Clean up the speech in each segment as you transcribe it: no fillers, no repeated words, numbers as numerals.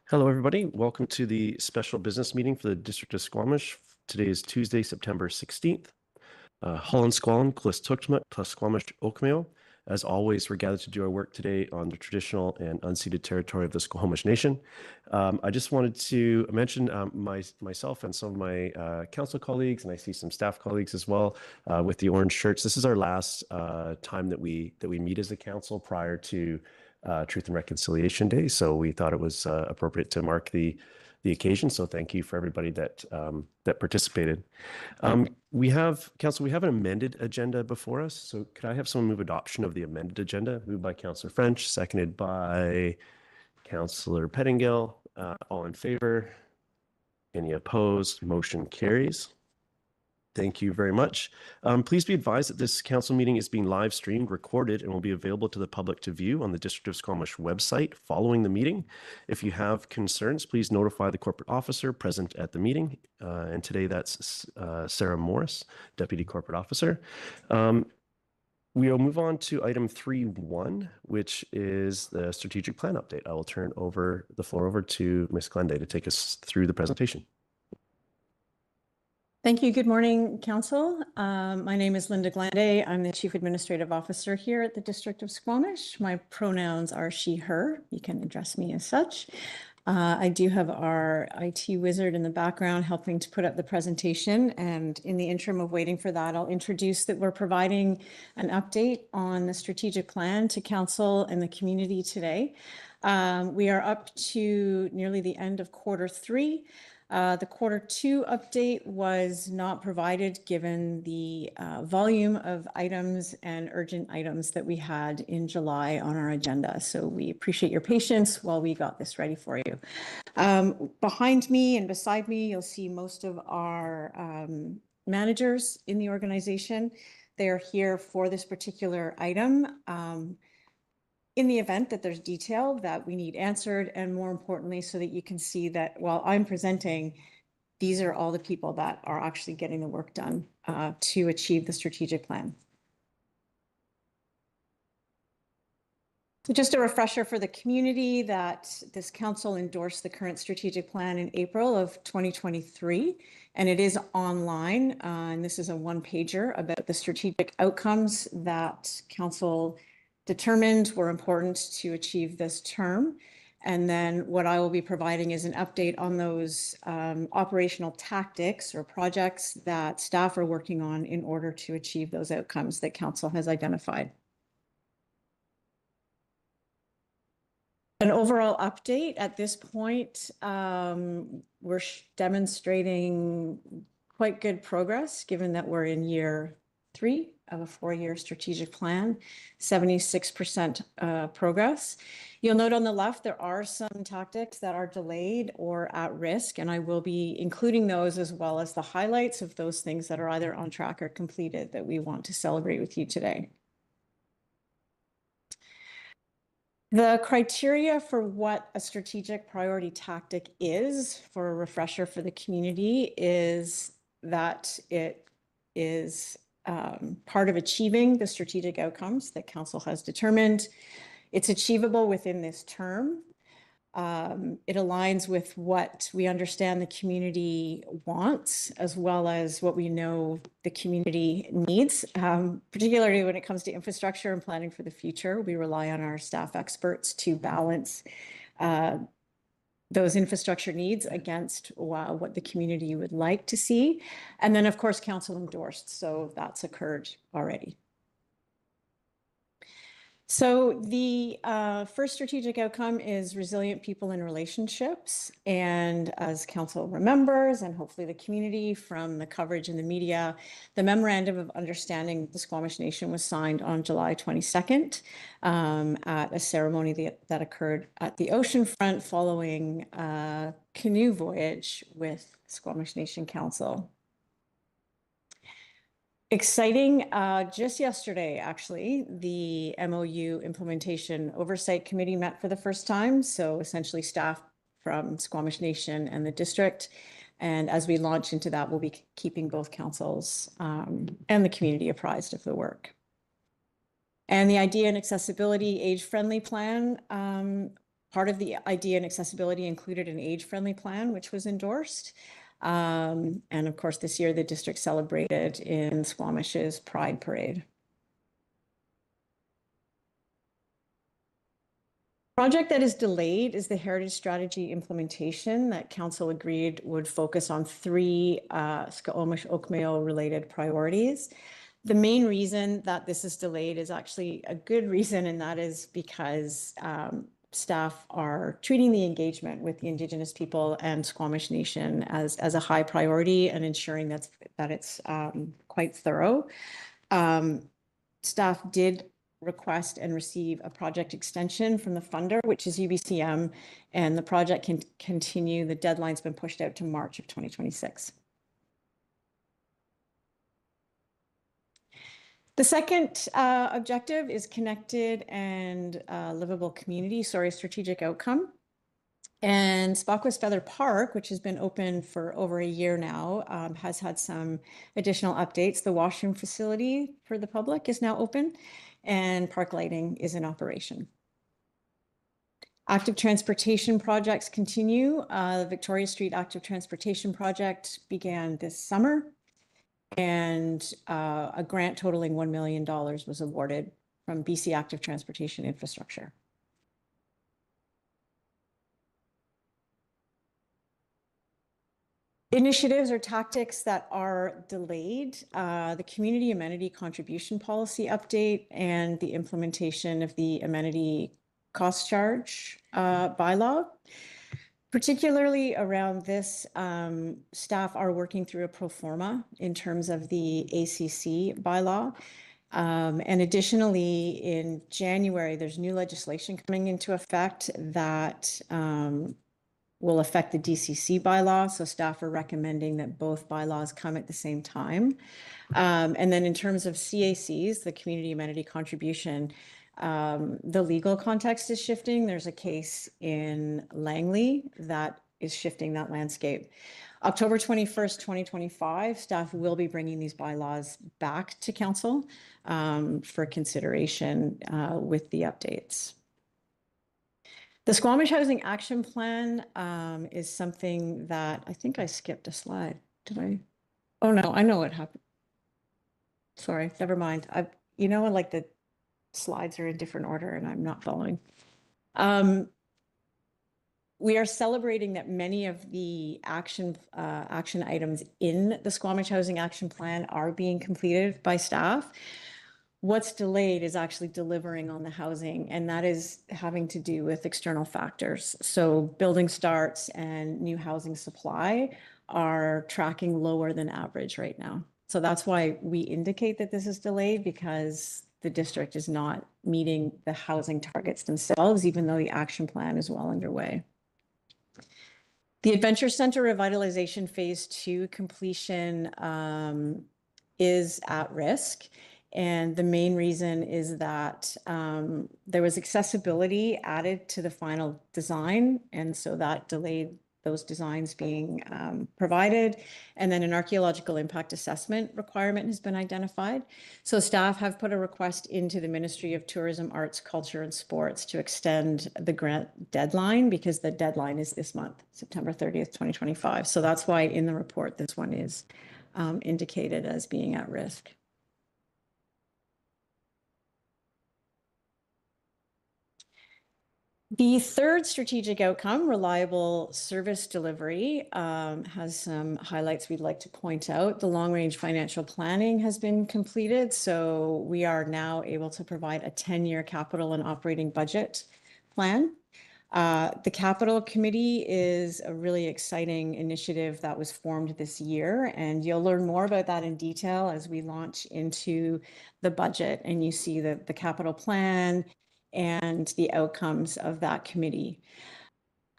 Hello, everybody. Welcome to the special business meeting for the District of Squamish. Today is Tuesday, September 16th. Holland Squallen, Clis Tuktumut, plus Squamish Oakmail. As always, we're gathered to do our work today on the traditional and unceded territory of the Squamish Nation. I just wanted to mention myself and some of my council colleagues, and I see some staff colleagues as well with the orange shirts. This is our last time that we meet as a council prior to Truth and Reconciliation Day. So we thought it was appropriate to mark the occasion. So thank you for everybody that participated. We have an amended agenda before us. So could I have someone move adoption of the amended agenda? Moved by Councillor French, seconded by Councillor Pettingill. All in favor? Any opposed? Motion carries. Thank you very much. Please be advised that this council meeting is being live streamed, recorded, and will be available to the public to view on the District of Squamish website following the meeting. If you have concerns, please notify the corporate officer present at the meeting. And today that's Sarah Morris, Deputy Corporate Officer. We'll move on to item 3.1, which is the strategic plan update. I will turn the floor over to Ms. Glende to take us through the presentation. Thank you. Good morning, Council. My name is Linda Glande. I'm the Chief Administrative Officer here at the District of Squamish. My pronouns are she, her. You can address me as such. I do have our IT wizard in the background helping to put up the presentation. And in the interim of waiting for that, I'll introduce that we're providing an update on the strategic plan to Council and the community today. We are up to nearly the end of Q3. The Q2 update was not provided given the volume of items and urgent items that we had in July on our agenda. So we appreciate your patience while we got this ready for you. Behind me and beside me, you'll see most of our managers in the organization. They are here for this particular item. In the event that there's detail that we need answered, and more importantly, so that you can see that while I'm presenting, these are all the people that are actually getting the work done to achieve the strategic plan. So just a refresher for the community that this council endorsed the current strategic plan in April of 2023, and it is online. And this is a one-pager about the strategic outcomes that council determined were important to achieve this term. And then what I will be providing is an update on those operational tactics or projects that staff are working on in order to achieve those outcomes that council has identified. An overall update at this point, we're demonstrating quite good progress given that we're in year 3 of a 4-year strategic plan, 76% progress. You'll note on the left, there are some tactics that are delayed or at risk, and I will be including those as well as the highlights of those things that are either on track or completed that we want to celebrate with you today. The criteria for what a strategic priority tactic is, for a refresher for the community, is that it is part of achieving the strategic outcomes that council has determined. It's achievable within this term. It aligns with what we understand the community wants, as well as what we know the community needs, particularly when it comes to infrastructure and planning for the future. We rely on our staff experts to balance those infrastructure needs against what the community would like to see. And then, of course, council endorsed, so that's occurred already. So the first strategic outcome is resilient people and relationships. And as council remembers, and hopefully the community from the coverage in the media, the Memorandum of Understanding with the Squamish Nation was signed on July 22nd at a ceremony that occurred at the ocean front following a canoe voyage with Squamish Nation Council. Exciting. Just yesterday, actually, the MOU Implementation Oversight Committee met for the first time. So essentially staff from Squamish Nation and the district. And as we launch into that, we'll be keeping both councils and the community apprised of the work. And the Idea and Accessibility Age-Friendly Plan Part of the idea and accessibility included an age-friendly plan, which was endorsed. And of course, this year the district celebrated in Squamish's Pride Parade. Project that is delayed is the heritage strategy implementation that council agreed would focus on 3 Squamish Oakmail related priorities. The main reason that this is delayed is actually a good reason, and that is because staff are treating the engagement with the Indigenous people and Squamish Nation as a high priority and ensuring that it's quite thorough. Staff did request and receive a project extension from the funder, which is UBCM, and the project can continue. The deadline's been pushed out to March of 2026. The second objective is connected and livable community, strategic outcome. And Squamish Feather Park, which has been open for over a year now, has had some additional updates. The washroom facility for the public is now open, and park lighting is in operation. Active transportation projects continue. The Victoria Street Active Transportation Project began this summer, and a grant totaling $1 million was awarded from BC Active Transportation Infrastructure. Initiatives or tactics that are delayed, the community amenity contribution policy update and the implementation of the amenity cost charge bylaw. Particularly around this, staff are working through a pro forma in terms of the ACC bylaw. And additionally, in January, there's new legislation coming into effect that will affect the DCC bylaw. So staff are recommending that both bylaws come at the same time. And then in terms of CACs, the community amenity contribution, the legal context is shifting. There's a case in Langley that is shifting that landscape. October 21st, 2025, staff will be bringing these bylaws back to council for consideration with the updates. The Squamish Housing Action Plan is something that I think I skipped a slide. Did I? Oh no, I know what happened. Sorry, never mind. You know, like the slides are in different order and I'm not following. We are celebrating that many of the action items in the Squamish Housing Action Plan are being completed by staff. What's delayed is actually delivering on the housing, and that is having to do with external factors. So building starts and new housing supply are tracking lower than average right now. So that's why we indicate that this is delayed, because the district is not meeting the housing targets themselves, even though the action plan is well underway. The Adventure Center Revitalization Phase 2 completion is at risk. And the main reason is that there was accessibility added to the final design. And so that delayed those designs being provided. And then an archaeological impact assessment requirement has been identified. So staff have put a request into the Ministry of Tourism, Arts, Culture and Sports to extend the grant deadline, because the deadline is this month, September 30th, 2025. So that's why in the report, this one is indicated as being at risk. The third strategic outcome, reliable service delivery, has some highlights we'd like to point out. The long-range financial planning has been completed, so we are now able to provide a 10-year capital and operating budget plan. The Capital Committee is a really exciting initiative that was formed this year, and you'll learn more about that in detail as we launch into the budget and you see the capital plan and the outcomes of that committee.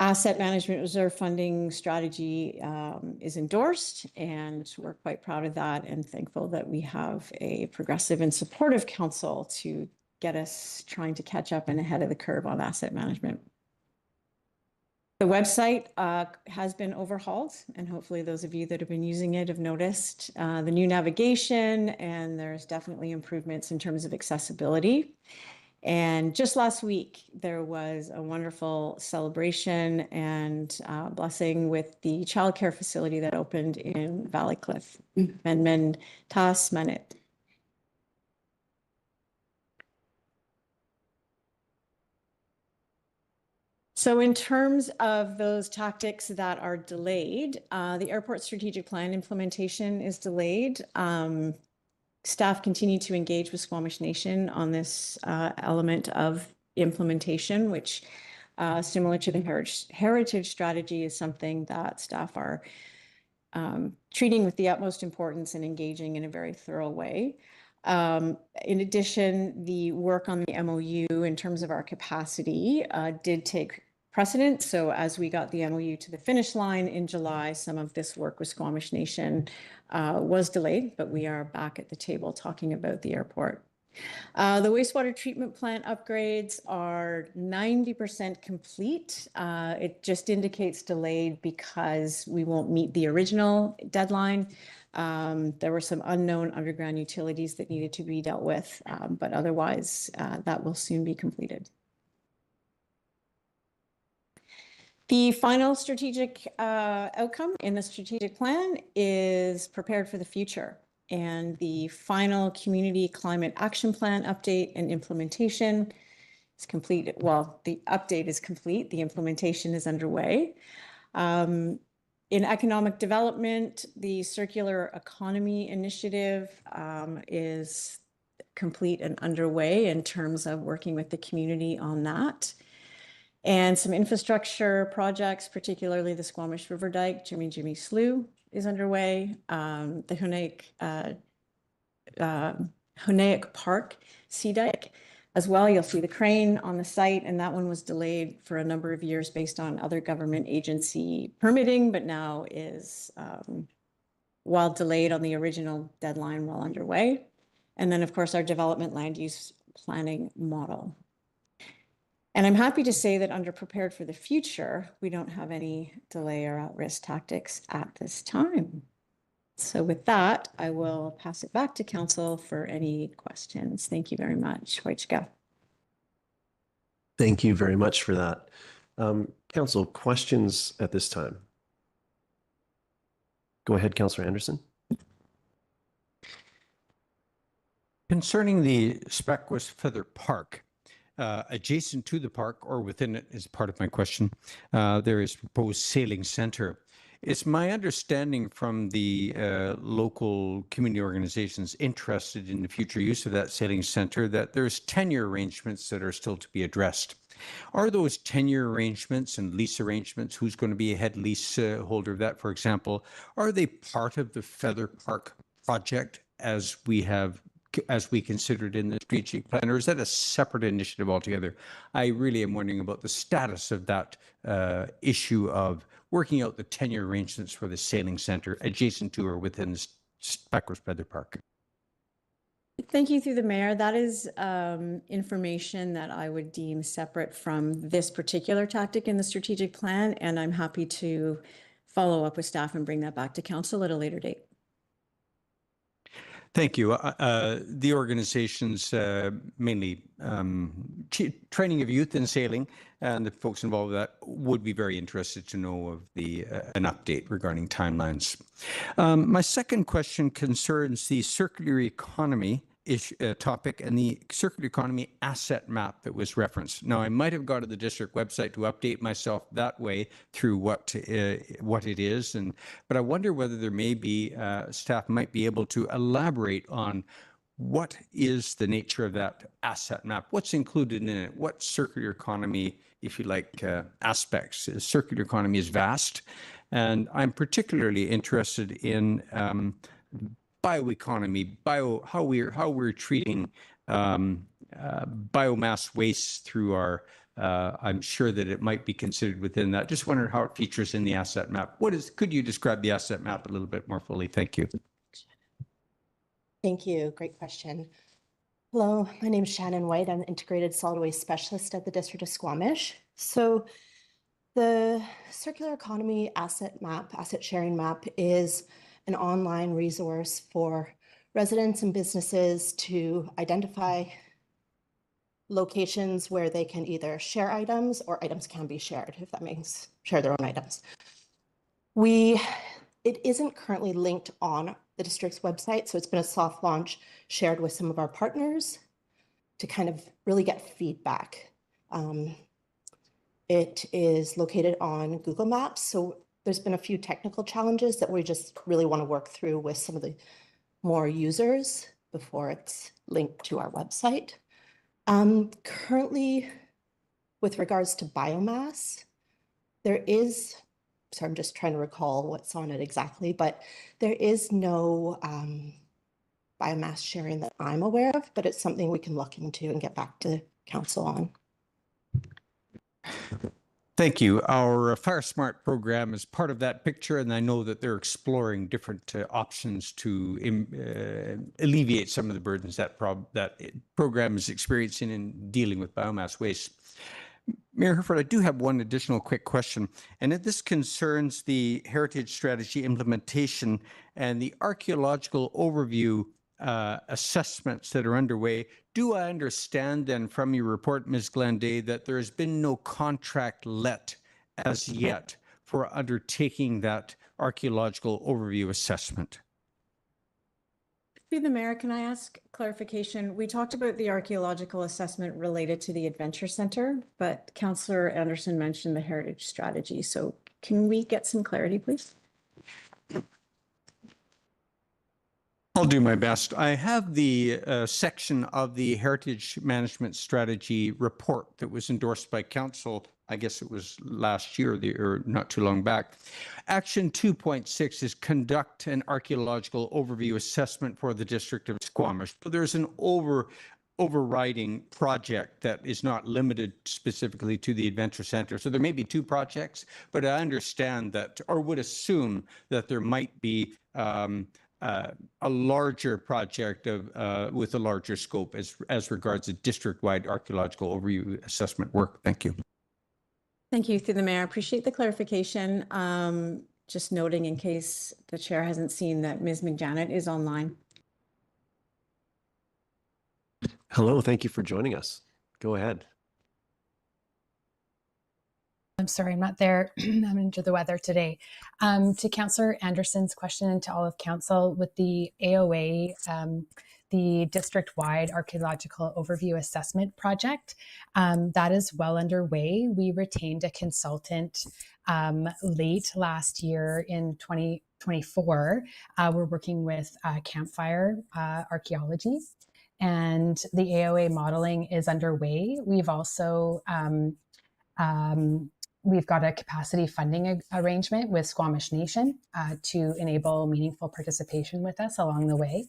Asset management reserve funding strategy is endorsed, and we're quite proud of that and thankful that we have a progressive and supportive council to get us trying to catch up and ahead of the curve on asset management. The website has been overhauled, and hopefully those of you that have been using it have noticed the new navigation, and there's definitely improvements in terms of accessibility. And just last week, there was a wonderful celebration and blessing with the childcare facility that opened in Valley Cliff. Men tas manit. So in terms of those tactics that are delayed, the airport strategic plan implementation is delayed. Staff continue to engage with Squamish Nation on this element of implementation, which similar to the heritage strategy is something that staff are treating with the utmost importance and engaging in a very thorough way. In addition, the work on the MOU in terms of our capacity did take precedent. So as we got the MOU to the finish line in July, some of this work with Squamish Nation was delayed, but we are back at the table talking about the airport. The wastewater treatment plant upgrades are 90% complete. It just indicates delayed because we won't meet the original deadline. There were some unknown underground utilities that needed to be dealt with, but otherwise that will soon be completed. The final strategic outcome in the strategic plan is prepared for the future. And the final community climate action plan update and implementation is complete. Well, the update is complete. The implementation is underway. In economic development, the circular economy initiative is complete and underway in terms of working with the community on that. And some infrastructure projects, particularly the Squamish River Dike, Jimmy Slough is underway. The Hunaic Park Sea Dike as well. You'll see the crane on the site, and that one was delayed for a number of years based on other government agency permitting, but now is, while delayed on the original deadline, well underway. And then, of course, our development land use planning model. And I'm happy to say that under prepared for the future, we don't have any delay or at-risk tactics at this time. So with that, I will pass it back to council for any questions. Thank you very much. Wojciech. Thank you very much for that. Council, questions at this time? Go ahead, Councillor Anderson. Concerning the Squamish Feather Park, adjacent to the park or within it is part of my question, there is proposed sailing center. It's my understanding from the local community organizations interested in the future use of that sailing center that there's tenure arrangements that are still to be addressed. Are those tenure arrangements and lease arrangements, who's going to be a head lease holder of that, for example, are they part of the Feather Park project as we considered in the strategic plan, or is that a separate initiative altogether? I really am wondering about the status of that issue of working out the tenure arrangements for the sailing center adjacent to or within the Squamish Feather Park. Thank you through the mayor. That is information that I would deem separate from this particular tactic in the strategic plan, and I'm happy to follow up with staff and bring that back to council at a later date. Thank you. The organizations, mainly training of youth in sailing, and the folks involved with that would be very interested to know of an update regarding timelines. My second question concerns the circular economy topic and the circular economy asset map that was referenced. Now, I might have gone to the district website to update myself that way through what it is, but I wonder whether there may be staff might be able to elaborate on what is the nature of that asset map, what's included in it, what circular economy, if you like, aspects. The circular economy is vast, and I'm particularly interested in bioeconomy, how we're treating biomass waste through our. I'm sure that it might be considered within that. Just wondering how it features in the asset map. Could you describe the asset map a little bit more fully? Thank you. Thank you. Great question. Hello, my name is Shannon White. I'm an integrated solid waste specialist at the District of Squamish. So the circular economy asset sharing map is an online resource for residents and businesses to identify locations where they can either share items or items can be shared, if that means share their own items. It isn't currently linked on the district's website, so it's been a soft launch shared with some of our partners to kind of really get feedback. It is located on Google Maps, so there's been a few technical challenges that we just really want to work through with some of the more users before it's linked to our website. Currently, with regards to biomass, there is, so I'm just trying to recall what's on it exactly, but there is no biomass sharing that I'm aware of, but it's something we can look into and get back to council on. Thank you. Our Fire Smart program is part of that picture, and I know that they're exploring different options to alleviate some of the burdens that program is experiencing in dealing with biomass waste. Mayor Herford, I do have one additional quick question, and this concerns the heritage strategy implementation and the archaeological overview assessments that are underway. Do I understand then from your report, Ms. Glanday, that there has been no contract let as yet for undertaking that archaeological overview assessment? Through the mayor, can I ask clarification? We talked about the archaeological assessment related to the Adventure Center, but Councillor Anderson mentioned the heritage strategy. So can we get some clarity, please? I'll do my best. I have the section of the Heritage Management Strategy report that was endorsed by Council. I guess it was last year or not too long back. Action 2.6 is conduct an archaeological overview assessment for the District of Squamish. So there's an overriding project that is not limited specifically to the Adventure Center. So there may be two projects, but I understand that, or would assume that there might be a larger project with a larger scope as regards a district-wide archaeological overview assessment work. Thank you. Thank you, through the mayor. I appreciate the clarification. Just noting in case the chair hasn't seen that Ms. McJanet is online. Hello, thank you for joining us. Go ahead. I'm sorry, I'm not there. I'm under the weather today. To Councillor Anderson's question and to all of council, with the AOA, the district-wide archaeological overview assessment project, that is well underway. We retained a consultant late last year in 2024. We're working with Campfire Archaeology, and the AOA modeling is underway. We've also we've got a capacity funding arrangement with Squamish Nation to enable meaningful participation with us along the way.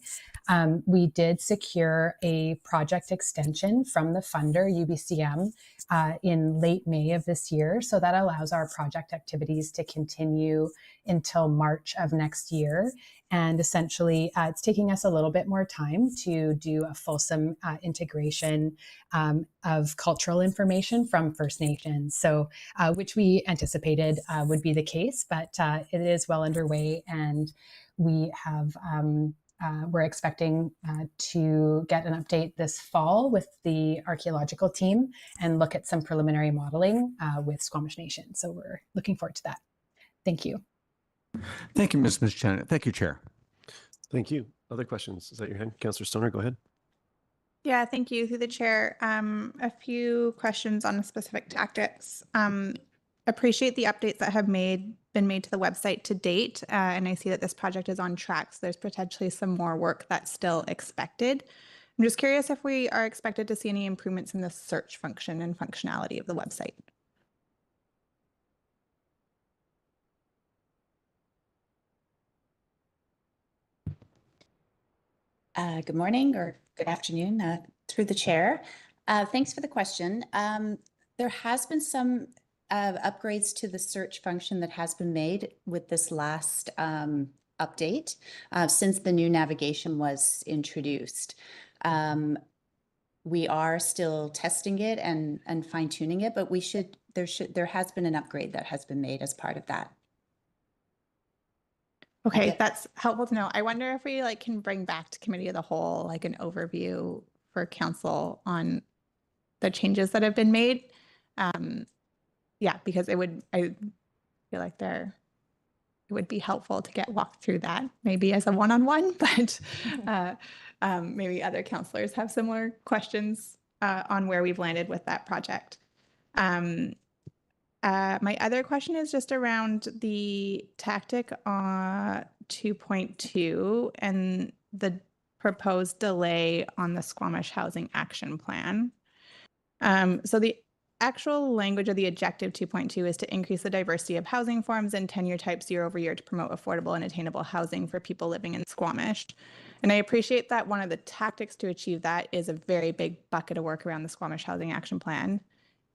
We did secure a project extension from the funder, UBCM, in late May of this year. So that allows our project activities to continue until March of next year. And essentially, it's taking us a little bit more time to do a fulsome integration of cultural information from First Nations. So, which we anticipated would be the case, but it is well underway, and we have we're expecting to get an update this fall with the archaeological team and look at some preliminary modeling with Squamish Nation. So we're looking forward to that. Thank you. Thank you, Ms. Janet. Thank you, Chair. Thank you. Other questions? Is that your hand? Councillor Stoner, go ahead. Yeah, thank you. Through the chair, a few questions on specific tactics. Appreciate the updates that have been made to the website to date, and I see that this project is on track, so there's potentially some more work that's still expected. I'm just curious if we are expected to see any improvements in the search function and functionality of the website. Good morning or good afternoon through the chair. Thanks for the question. There has been some upgrades to the search function that has been made with this last update since the new navigation was introduced. We are still testing it and fine tuning it, but there has been an upgrade that has been made as part of that. Okay, that's helpful to know. I wonder if we can bring back to committee of the whole an overview for council on the changes that have been made. Yeah, because I feel like it would be helpful to get walked through that, maybe as a one-on-one, but maybe other counselors have similar questions on where we've landed with that project. My other question is just around the tactic 2.2 and the proposed delay on the Squamish Housing Action Plan. So the actual language of the objective 2.2 is to increase the diversity of housing forms and tenure types year over year to promote affordable and attainable housing for people living in Squamish. And I appreciate that one of the tactics to achieve that is a very big bucket of work around the Squamish Housing Action Plan.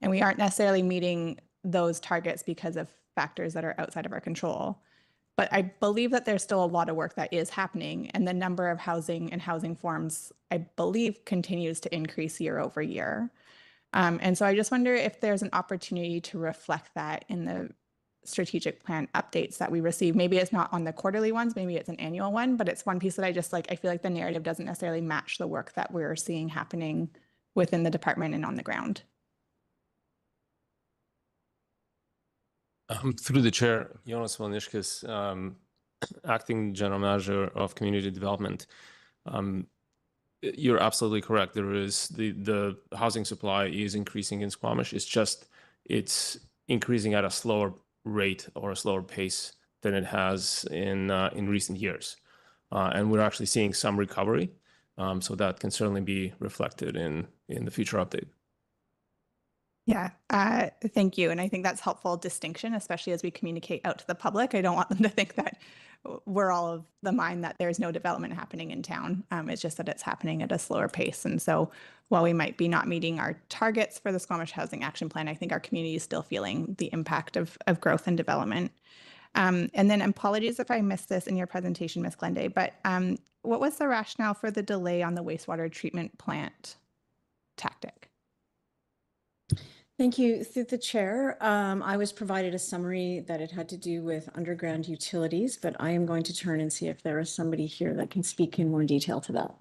And we aren't necessarily meeting those targets because of factors that are outside of our control. But I believe that there's still a lot of work that is happening, and the number of housing and housing forms, I believe, continues to increase year over year. And so I just wonder if there's an opportunity to reflect that in the strategic plan updates that we receive. Maybe it's not on the quarterly ones, maybe it's an annual one, but it's one piece that I feel like the narrative doesn't necessarily match the work that we're seeing happening within the department and on the ground. Through the chair, Jonas Vanishkis, acting general manager of community development. You're absolutely correct. There is the housing supply is increasing in Squamish. It's increasing at a slower rate or a slower pace than it has in recent years, and we're actually seeing some recovery. So that can certainly be reflected in the future update. Yeah, thank you. And I think that's helpful distinction, especially as we communicate out to the public. I don't want them to think that we're all of the mind that there's no development happening in town. It's just that it's happening at a slower pace. And so while we might be not meeting our targets for the Squamish Housing Action Plan, I think our community is still feeling the impact of growth and development. And then apologies if I missed this in your presentation, Ms. Glende, but what was the rationale for the delay on the wastewater treatment plant tactic? Thank you. Through the chair, I was provided a summary that it had to do with underground utilities, but I am going to turn and see if there is somebody here that can speak in more detail to that.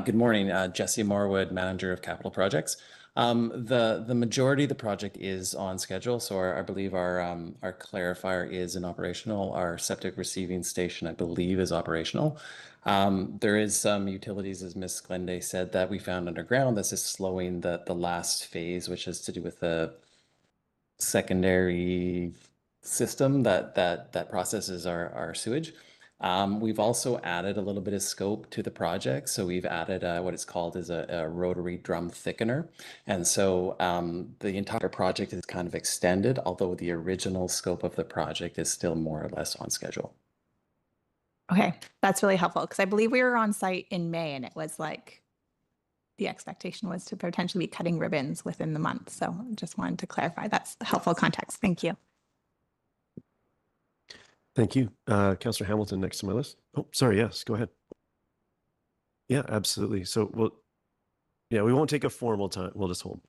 Good morning, Jesse Morwood, Manager of Capital Projects. The majority of the project is on schedule, so I believe our clarifier is operational. Our septic receiving station, I believe, is operational. There is some utilities, as Ms. Glende said, that we found underground. This is slowing the last phase, which has to do with the secondary system that processes our sewage. We've also added a little bit of scope to the project. So we've added what it's called is a rotary drum thickener. And so the entire project is kind of extended, although the original scope of the project is still more or less on schedule. Okay, that's really helpful because I believe we were on site in May and it was like the expectation was to potentially be cutting ribbons within the month. So I just wanted to clarify. That's helpful context. Thank you. Thank you. Councillor Hamilton, next to my list. Oh, sorry. Yes, go ahead. Yeah, absolutely. So we won't take a formal time. We'll just hold.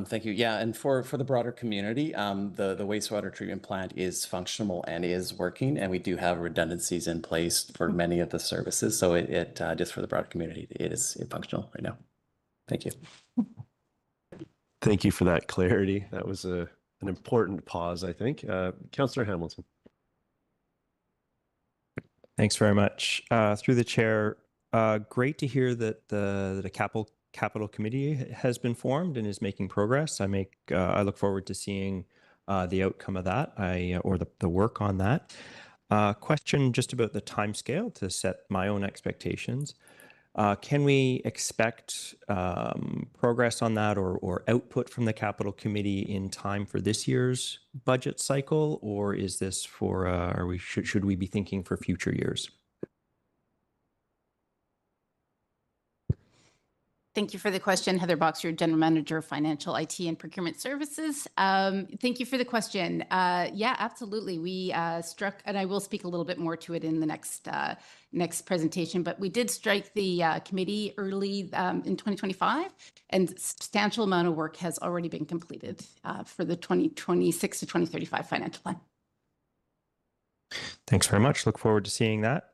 Thank you. Yeah, and for the broader community, the wastewater treatment plant is functional and is working, and we do have redundancies in place for many of the services. So it just for the broader community, it is functional right now. Thank you. Thank you for that clarity. That was an important pause, I think. Councillor Hamilton. Thanks very much. Through the chair, great to hear that the Capital Committee has been formed and is making progress. I look forward to seeing the outcome of that, or the work on that. Question just about the timescale to set my own expectations. Can we expect progress on that or output from the Capital Committee in time for this year's budget cycle, or is this for should we be thinking for future years? Thank you for the question. Heather Boxer, General Manager of Financial IT and Procurement Services. Thank you for the question. Yeah, absolutely. We struck, and I will speak a little bit more to it in the next presentation, but we did strike the committee early in 2025, and substantial amount of work has already been completed for the 2026 to 2035 financial plan. Thanks very much. Look forward to seeing that.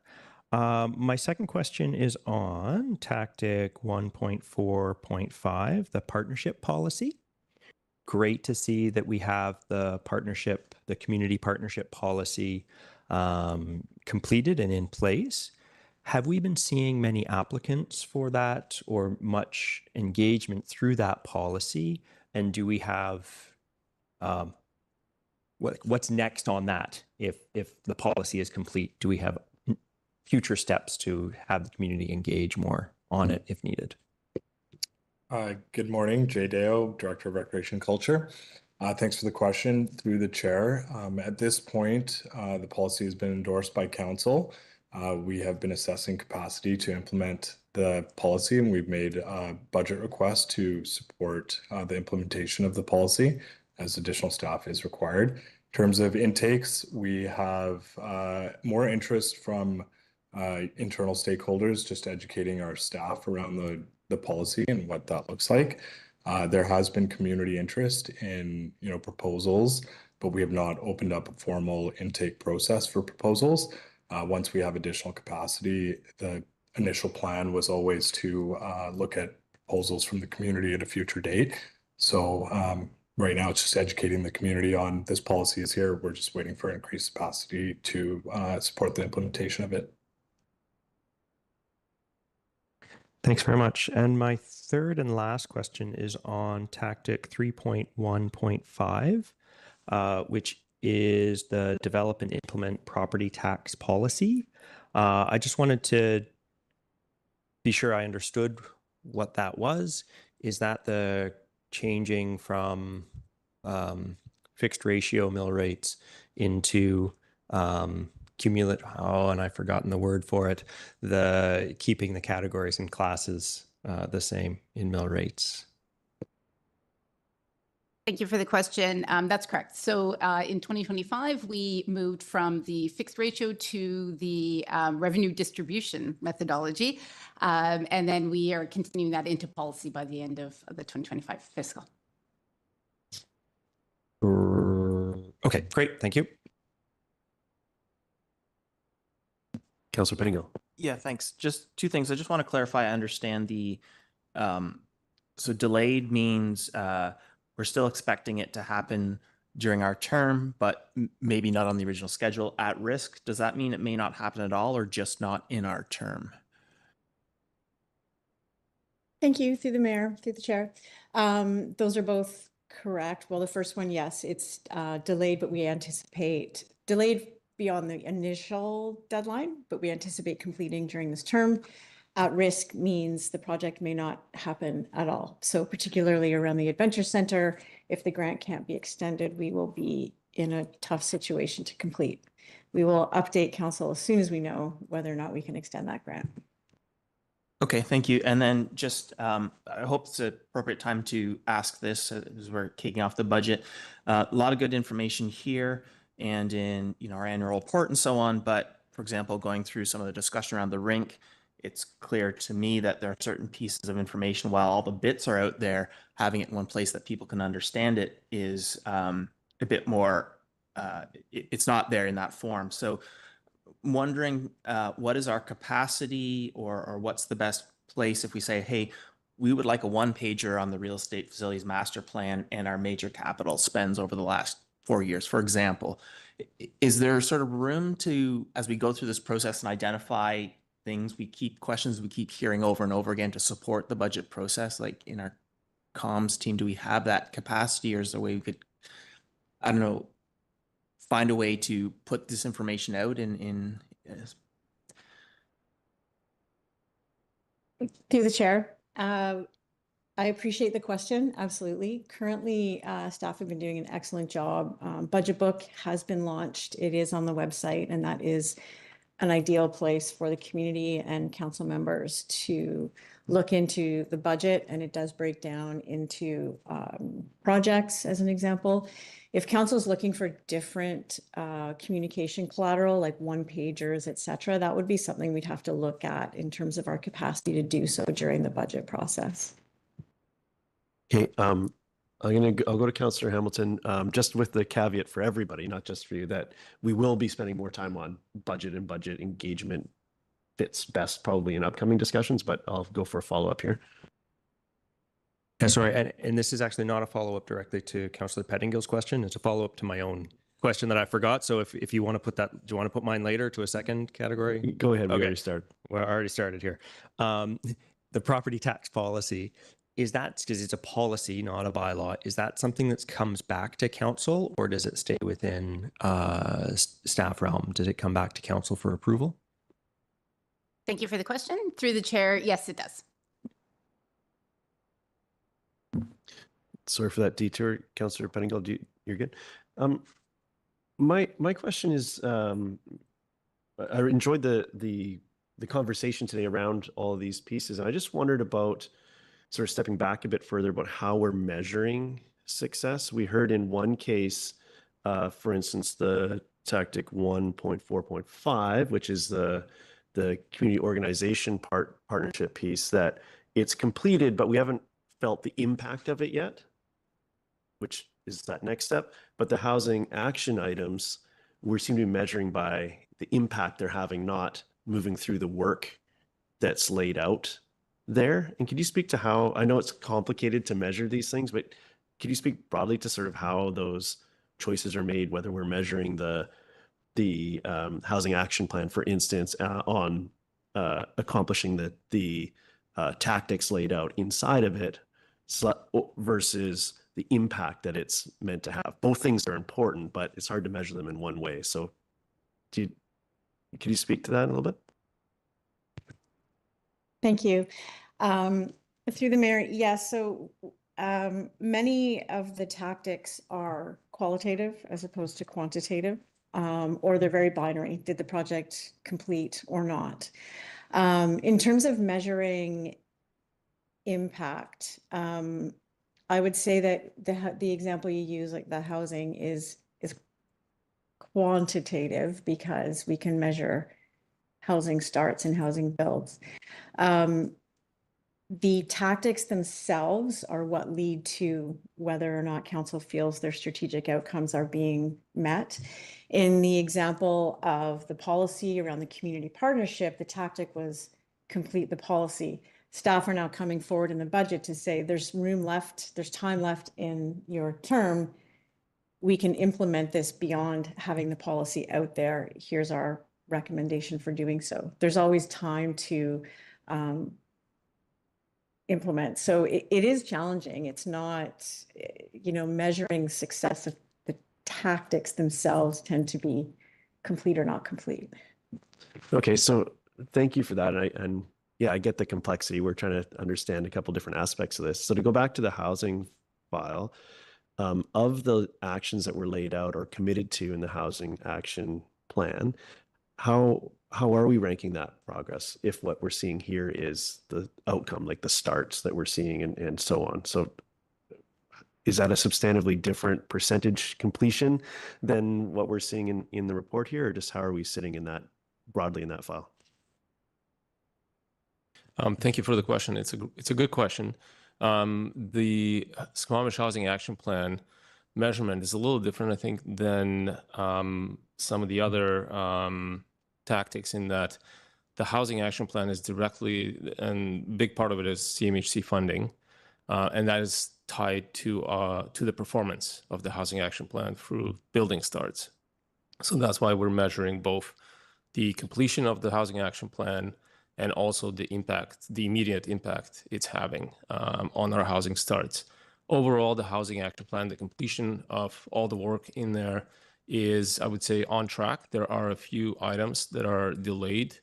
My second question is on tactic 1.4.5, the partnership policy. Great to see that we have the partnership, the community partnership policy completed and in place. Have we been seeing many applicants for that or much engagement through that policy? And do we have, what's next on that? If the policy is complete, do we have future steps to have the community engage more on it if needed? Good morning, Jay Deo, Director of Recreation and Culture. Thanks for the question through the chair. At this point, the policy has been endorsed by council. We have been assessing capacity to implement the policy, and we've made a budget request to support the implementation of the policy as additional staff is required. In terms of intakes, we have more interest from internal stakeholders, just educating our staff around the policy and what that looks like. There has been community interest in proposals, but we have not opened up a formal intake process for proposals. Once we have additional capacity, the initial plan was always to look at proposals from the community at a future date. So right now it's just educating the community on this policy is here. We're just waiting for increased capacity to support the implementation of it. Thanks very much. And my third and last question is on tactic 3.1.5, which is the develop and implement property tax policy. I just wanted to be sure I understood what that was. Is that the changing from fixed ratio mill rates into cumulative, and I've forgotten the word for it, the keeping the categories and classes the same in mill rates? Thank you for the question. That's correct. So in 2025, we moved from the fixed ratio to the revenue distribution methodology. And then we are continuing that into policy by the end of the 2025 fiscal. Okay, great. Thank you. Councilor Pettingill. Yeah, thanks. Just two things. I just want to clarify. I understand the, so delayed means we're still expecting it to happen during our term, but maybe not on the original schedule. At risk, does that mean it may not happen at all or just not in our term? Thank you, through the mayor, through the chair. Those are both correct. Well, the first one, yes, it's delayed, but we anticipate delayed beyond the initial deadline, but we anticipate completing during this term. At risk means the project may not happen at all. So particularly around the Adventure Center, if the grant can't be extended, we will be in a tough situation to complete. We will update council as soon as we know whether or not we can extend that grant. Okay, thank you. And then just, I hope it's an appropriate time to ask this as we're kicking off the budget. A lot of good information here and in our annual report and so on. But for example, going through some of the discussion around the rink, it's clear to me that there are certain pieces of information, while all the bits are out there, having it in one place that people can understand it is a bit more, it's not there in that form. So wondering what is our capacity or what's the best place if we say, hey, we would like a one-pager on the real estate facilities master plan and our major capital spends over the last 4 years, for example. Is there sort of room to, as we go through this process and identify things questions we keep hearing over and over again to support the budget process, like in our comms team, do we have that capacity, or is there a way we could, I don't know, find a way to put this information out in Through the chair, I appreciate the question. Absolutely. Currently, staff have been doing an excellent job. Budget book has been launched. It is on the website, and that is an ideal place for the community and council members to look into the budget, and it does break down into projects as an example. If council is looking for different communication collateral, like one pagers, et cetera, that would be something we'd have to look at in terms of our capacity to do so during the budget process. Okay, I'll go to Councillor Hamilton, just with the caveat for everybody, not just for you, that we will be spending more time on budget, and budget engagement fits best probably in upcoming discussions, but I'll go for a follow-up here. Yeah, sorry, and this is actually not a follow-up directly to Councillor Pettingill's question. It's a follow-up to my own question that I forgot. So if you want to put that, do you want to put mine later to a second category? Go ahead. We Okay. already started. Well, I already started here. The property tax policy, is that, because it's a policy, not a bylaw, is that something that comes back to council, or does it stay within staff realm? Does it come back to council for approval? Thank you for the question. Through the chair, yes, it does. Sorry for that detour, Councillor Pettingill. You're good. My question is, I enjoyed the conversation today around all of these pieces, and I just wondered about sort of stepping back a bit further about how we're measuring success. We heard in one case, for instance, the tactic 1.4.5, which is the community organization partnership piece, that it's completed, but we haven't felt the impact of it yet, which is that next step. But the housing action items, we seem to be measuring by the impact they're having, not moving through the work that's laid out there. And could you speak to how, I know it's complicated to measure these things, but could you speak broadly to sort of how those choices are made, whether we're measuring the housing action plan, for instance, on accomplishing the tactics laid out inside of it, versus the impact that it's meant to have? Both things are important, but it's hard to measure them in one way. So could you speak to that a little bit? Thank you. Through the mayor, yes. So many of the tactics are qualitative as opposed to quantitative, or they're very binary. Did the project complete or not? In terms of measuring impact, I would say that the example you use, like the housing, is quantitative because we can measure housing starts and housing builds. The tactics themselves are what lead to whether or not council feels their strategic outcomes are being met. In the example of the policy around the community partnership, the tactic was complete the policy. Staff are now coming forward in the budget to say there's room left, there's time left in your term. We can implement this beyond having the policy out there. Here's our recommendation for doing so. There's always time to implement. So it is challenging. It's not, measuring success of the tactics themselves tend to be complete or not complete. Okay, so thank you for that. And yeah, I get the complexity. We're trying to understand a couple different aspects of this. So to go back to the housing file, of the actions that were laid out or committed to in the housing action plan, how are we ranking that progress if what we're seeing here is the outcome, like the starts that we're seeing and so on? So is that a substantively different percentage completion than what we're seeing in the report here, or just how are we sitting in that broadly in that file? Thank you for the question. It's a good question. The Squamish Housing Action Plan measurement is a little different, I think, than some of the other tactics, in that the Housing Action Plan is directly, and big part of it is CMHC funding, and that is tied to the performance of the Housing Action Plan through building starts. So that's why we're measuring both the completion of the Housing Action Plan and also the impact, the immediate impact it's having on our housing starts. Overall, the Housing Action Plan, the completion of all the work in there is, I would say, on track. There are a few items that are delayed,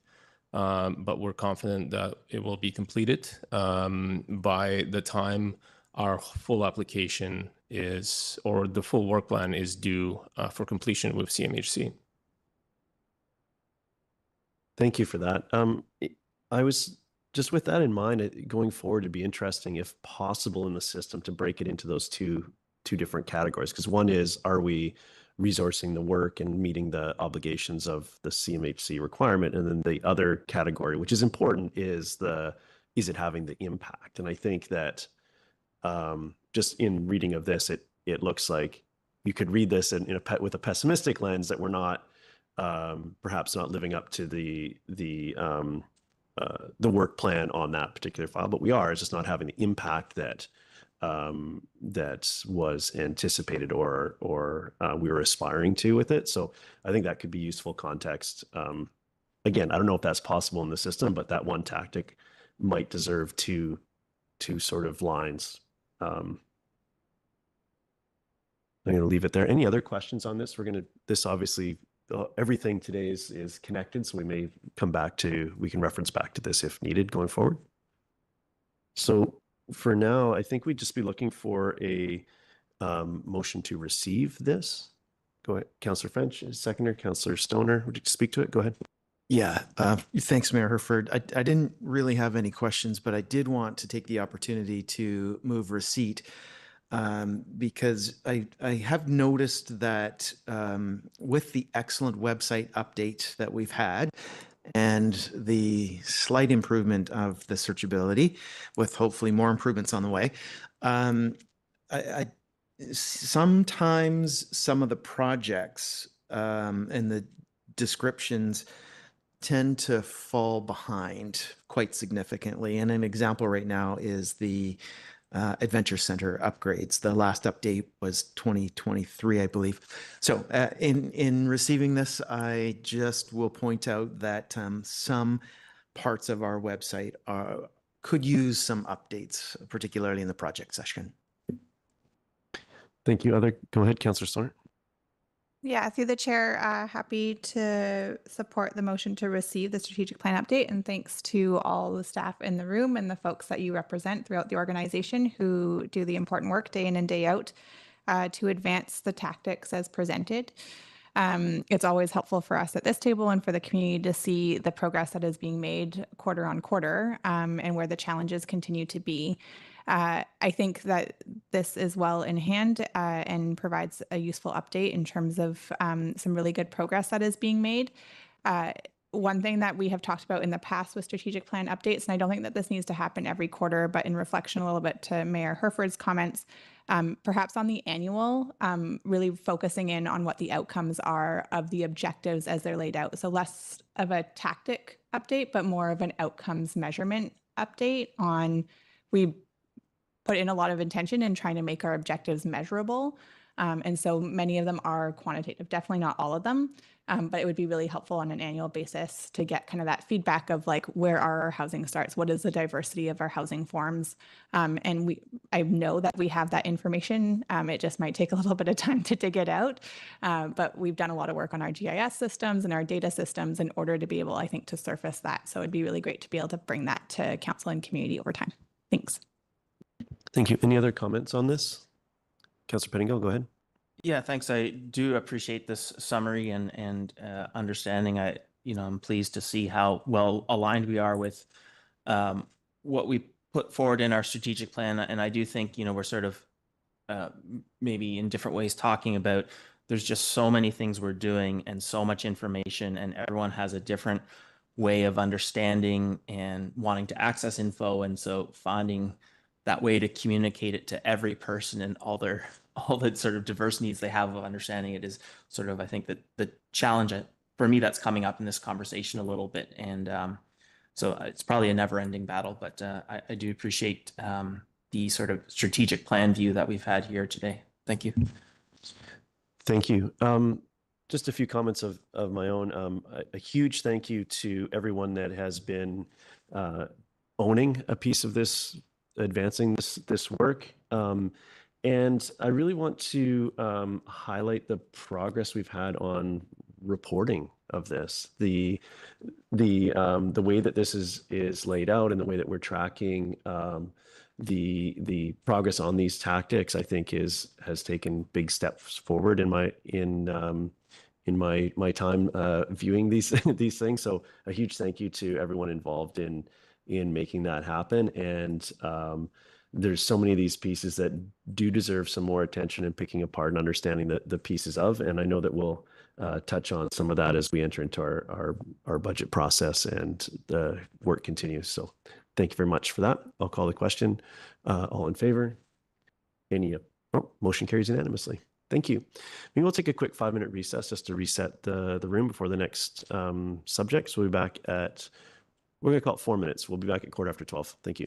but we're confident that it will be completed by the time our full application is, or the full work plan is due for completion with CMHC. Thank you for that. I was just with that in mind, going forward, it'd be interesting if possible in the system to break it into those two different categories. Because one is, are we resourcing the work and meeting the obligations of the CMHC requirement? And then the other category, which is important, is it having the impact? And I think that just in reading of this, it looks like you could read this with a pessimistic lens, that we're not perhaps not living up to the work plan on that particular file, but we are. It's just not having the impact that was anticipated or we were aspiring to with it. So I think that could be useful context. Again, I don't know if that's possible in the system, but that one tactic might deserve two sort of lines. I'm going to leave it there. Any other questions on this? This obviously, everything today is connected, so we may we can reference back to this if needed going forward. So for now, I think we'd just be looking for a motion to receive this. Go ahead, Councillor French, seconder. Councillor Stoner, would you speak to it? Go ahead. Yeah, thanks, Mayor Herford. I didn't really have any questions, but I did want to take the opportunity to move receipt because I have noticed that with the excellent website update that we've had and the slight improvement of the searchability, with hopefully more improvements on the way, sometimes some of the projects and the descriptions tend to fall behind quite significantly. And an example right now is the Adventure Center upgrades. The last update was 2023, I believe. So in receiving this, I just will point out that some parts of our website could use some updates, particularly in the project section. Thank you. Go ahead, Councillor Stoner. Yeah, through the chair, happy to support the motion to receive the strategic plan update, and thanks to all the staff in the room and the folks that you represent throughout the organization who do the important work day in and day out to advance the tactics as presented. It's always helpful for us at this table and for the community to see the progress that is being made quarter on quarter and where the challenges continue to be. I think that this is well in hand and provides a useful update in terms of some really good progress that is being made. One thing that we have talked about in the past with strategic plan updates, and I don't think that this needs to happen every quarter, but in reflection a little bit to Mayor Herford's comments, perhaps on the annual, really focusing in on what the outcomes are of the objectives as they're laid out. So less of a tactic update, but more of an outcomes measurement update on we put in a lot of intention in trying to make our objectives measurable. And so many of them are quantitative, definitely not all of them, but it would be really helpful on an annual basis to get kind of that feedback of like, where are our housing starts? What is the diversity of our housing forms? And I know that we have that information. It just might take a little bit of time to dig it out. But we've done a lot of work on our GIS systems and our data systems in order to be able, I think, to surface that. So it'd be really great to be able to bring that to council and community over time. Thanks. Thank you. Any other comments on this? Councillor Pettingill, go ahead. Yeah, thanks. I do appreciate this summary and understanding. I'm pleased to see how well aligned we are with what we put forward in our strategic plan. And I do think, we're sort of maybe in different ways talking about there's just so many things we're doing and so much information, and everyone has a different way of understanding and wanting to access info. And so finding that way to communicate it to every person and all the sort of diverse needs they have of understanding it is sort of, I think, that the challenge for me that's coming up in this conversation a little bit. And so it's probably a never ending battle, but I do appreciate the sort of strategic plan view that we've had here today. Thank you. Thank you. Just a few comments of my own. A huge thank you to everyone that has been owning a piece of this, advancing this work. And I really want to highlight the progress we've had on reporting of this. The way that this is laid out and the way that we're tracking the progress on these tactics, I think has taken big steps forward in in my time viewing these these things. So a huge thank you to everyone involved in making that happen. And there's so many of these pieces that do deserve some more attention and picking apart and understanding the pieces of. And I know that we'll touch on some of that as we enter into our budget process and the work continues. So thank you very much for that. I'll call the question. All in favor? Any? Motion carries unanimously. Thank you. Maybe we'll take a quick 5-minute recess just to reset the room before the next subject. So we'll be back at, we're going to call it 4 minutes. We'll be back at 12:15. Thank you.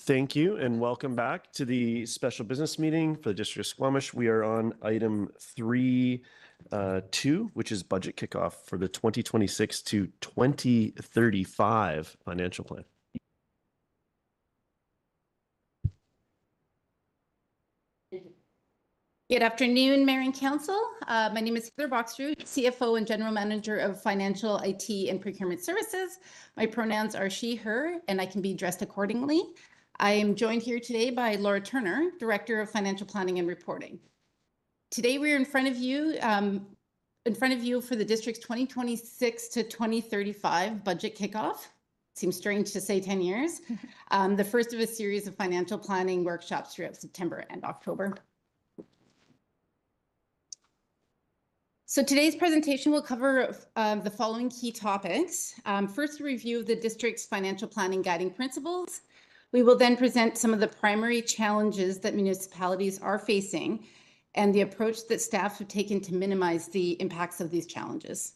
Thank you and welcome back to the special business meeting for the District of Squamish. We are on item 3.2, which is budget kickoff for the 2026 to 2035 financial plan. Good afternoon, Mayor and Council. My name is Heather Boxrud, CFO and General Manager of Financial, IT, and Procurement Services. My pronouns are she, her, and I can be addressed accordingly. I am joined here today by Laura Turner, Director of Financial Planning and Reporting. Today, we're in front of you for the district's 2026 to 2035 budget kickoff. Seems strange to say 10 years. The first of a series of financial planning workshops throughout September and October. So today's presentation will cover the following key topics. First, a review of the district's financial planning guiding principles. We will then present some of the primary challenges that municipalities are facing and the approach that staff have taken to minimize the impacts of these challenges.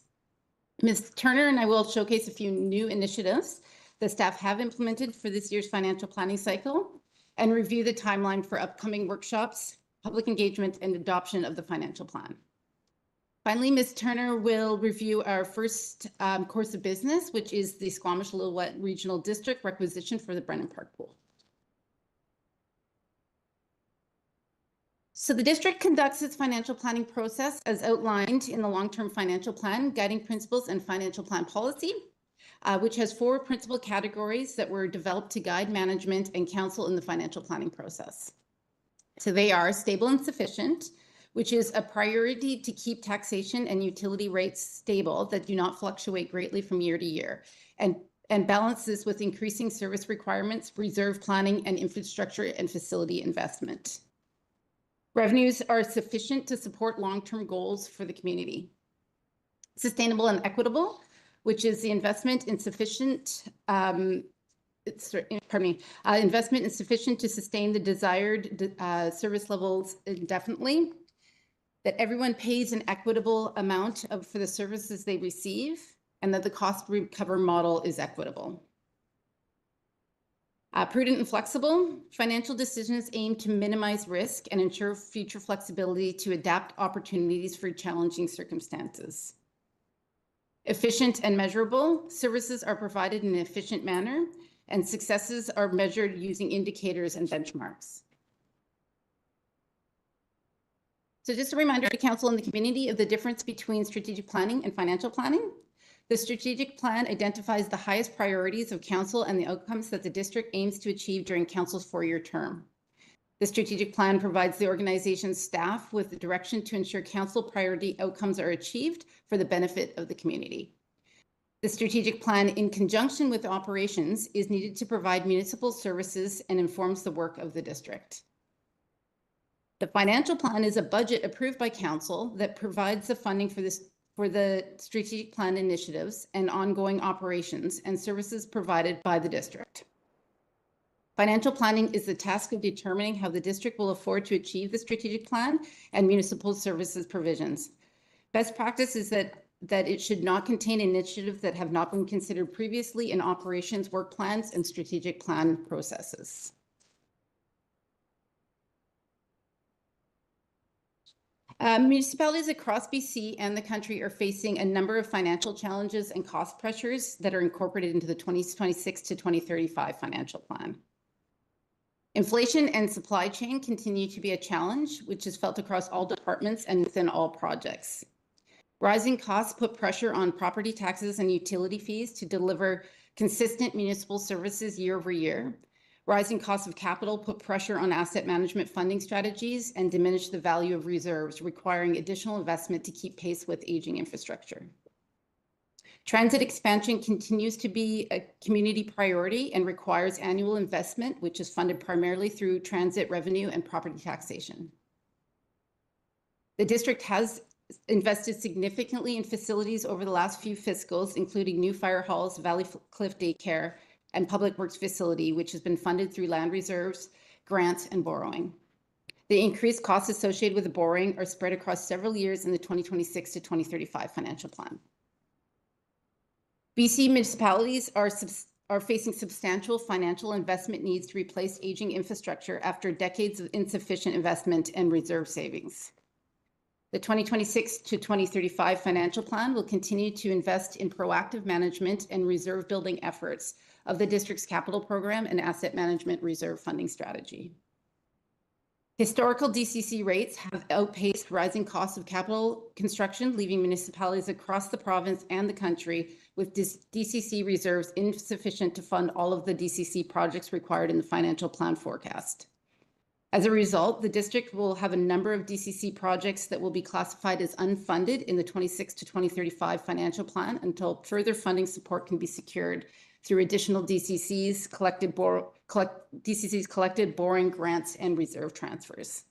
Ms. Turner and I will showcase a few new initiatives that staff have implemented for this year's financial planning cycle and review the timeline for upcoming workshops, public engagement, and adoption of the financial plan. Finally, Ms. Turner will review our first course of business, which is the Squamish-Lillooet Regional District requisition for the Brennan Park Pool. So the district conducts its financial planning process as outlined in the long-term financial plan, guiding principles, and financial plan policy, which has 4 principal categories that were developed to guide management and council in the financial planning process. So they are stable and sufficient, which is a priority to keep taxation and utility rates stable that do not fluctuate greatly from year to year, and balance this with increasing service requirements, reserve planning, and infrastructure and facility investment. Revenues are sufficient to support long-term goals for the community. Sustainable and equitable, which is the investment in sufficient investment is sufficient to sustain the desired service levels indefinitely. That everyone pays an equitable amount for the services they receive, and that the cost recover model is equitable. Prudent and flexible, financial decisions aim to minimize risk and ensure future flexibility to adapt opportunities for challenging circumstances. Efficient and measurable, services are provided in an efficient manner, and successes are measured using indicators and benchmarks. So just a reminder to council and the community of the difference between strategic planning and financial planning. The strategic plan identifies the highest priorities of council and the outcomes that the district aims to achieve during council's 4-year term. The strategic plan provides the organization's staff with the direction to ensure council priority outcomes are achieved for the benefit of the community. The strategic plan, in conjunction with operations, is needed to provide municipal services and informs the work of the district. The financial plan is a budget approved by council that provides the funding for the strategic plan initiatives and ongoing operations and services provided by the district. Financial planning is the task of determining how the district will afford to achieve the strategic plan and municipal services provisions. Best practice is that it should not contain initiatives that have not been considered previously in operations, work plans, and strategic plan processes. Municipalities across BC and the country are facing a number of financial challenges and cost pressures that are incorporated into the 2026 to 2035 financial plan. Inflation and supply chain continue to be a challenge, which is felt across all departments and within all projects. Rising costs put pressure on property taxes and utility fees to deliver consistent municipal services year over year. Rising costs of capital put pressure on asset management funding strategies and diminish the value of reserves, requiring additional investment to keep pace with aging infrastructure. Transit expansion continues to be a community priority and requires annual investment, which is funded primarily through transit revenue and property taxation. The district has invested significantly in facilities over the last few fiscals, including new fire halls, Valley Cliff Daycare, and Public Works facility, which has been funded through land reserves, grants, and borrowing. The increased costs associated with the borrowing are spread across several years in the 2026 to 2035 financial plan. BC municipalities are are facing substantial financial investment needs to replace aging infrastructure after decades of insufficient investment and reserve savings. The 2026 to 2035 financial plan will continue to invest in proactive management and reserve building efforts of the district's capital program and asset management reserve funding strategy. Historical DCC rates have outpaced rising costs of capital construction, leaving municipalities across the province and the country with DCC reserves insufficient to fund all of the DCC projects required in the financial plan forecast. As a result, the district will have a number of DCC projects that will be classified as unfunded in the 26 to 2035 financial plan until further funding support can be secured through additional DCCs collected borrowing grants and reserve transfers.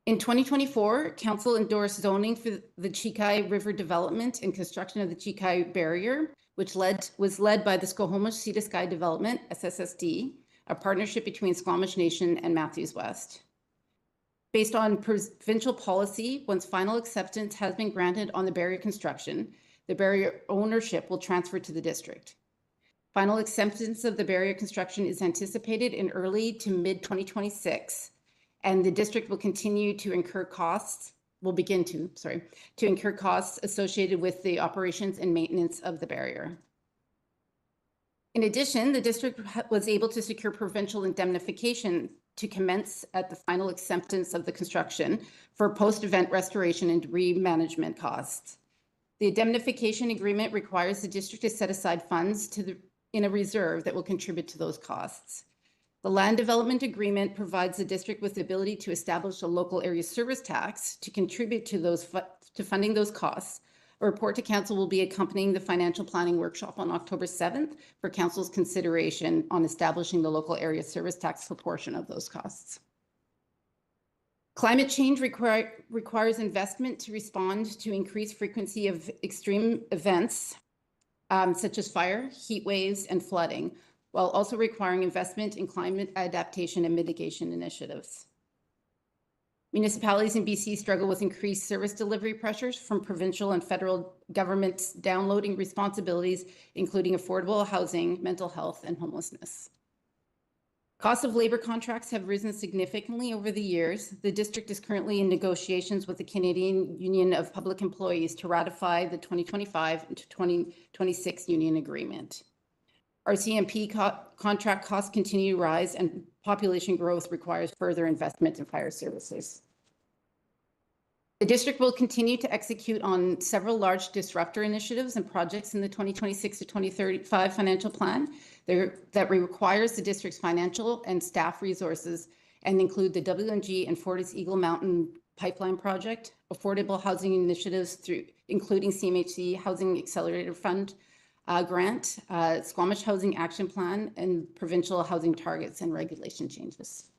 In 2024, Council endorsed zoning for the Chikai River development and construction of the Chikai Barrier, which was led by the Squamish Sea to Sky Development, SSSD, a partnership between Squamish Nation and Matthews West. Based on provincial policy, once final acceptance has been granted on the barrier construction, the barrier ownership will transfer to the district. Final acceptance of the barrier construction is anticipated in early to mid 2026, and the district will begin to incur costs associated with the operations and maintenance of the barrier. In addition, the district was able to secure provincial indemnification to commence at the final acceptance of the construction for post-event restoration and remanagement costs. The indemnification agreement requires the district to set aside funds in a reserve that will contribute to those costs. The land development agreement provides the district with the ability to establish a local area service tax to contribute to funding those costs. A report to council will be accompanying the financial planning workshop on October 7th for council's consideration on establishing the local area service tax proportion of those costs. Climate change requires investment to respond to increased frequency of extreme events such as fire, heat waves, and flooding, while also requiring investment in climate adaptation and mitigation initiatives. Municipalities in BC struggle with increased service delivery pressures from provincial and federal governments downloading responsibilities, including affordable housing, mental health, and homelessness. Costs of labor contracts have risen significantly over the years. The district is currently in negotiations with the Canadian Union of Public Employees to ratify the 2025 and 2026 union agreement. RCMP contract costs continue to rise, and population growth requires further investment in fire services. The district will continue to execute on several large disruptor initiatives and projects in the 2026 to 2035 financial plan that requires the district's financial and staff resources, and include the WNG and Fortis Eagle Mountain Pipeline Project, affordable housing initiatives including CMHC Housing Accelerator Fund grant, Squamish Housing Action Plan, and provincial housing targets and regulation changes.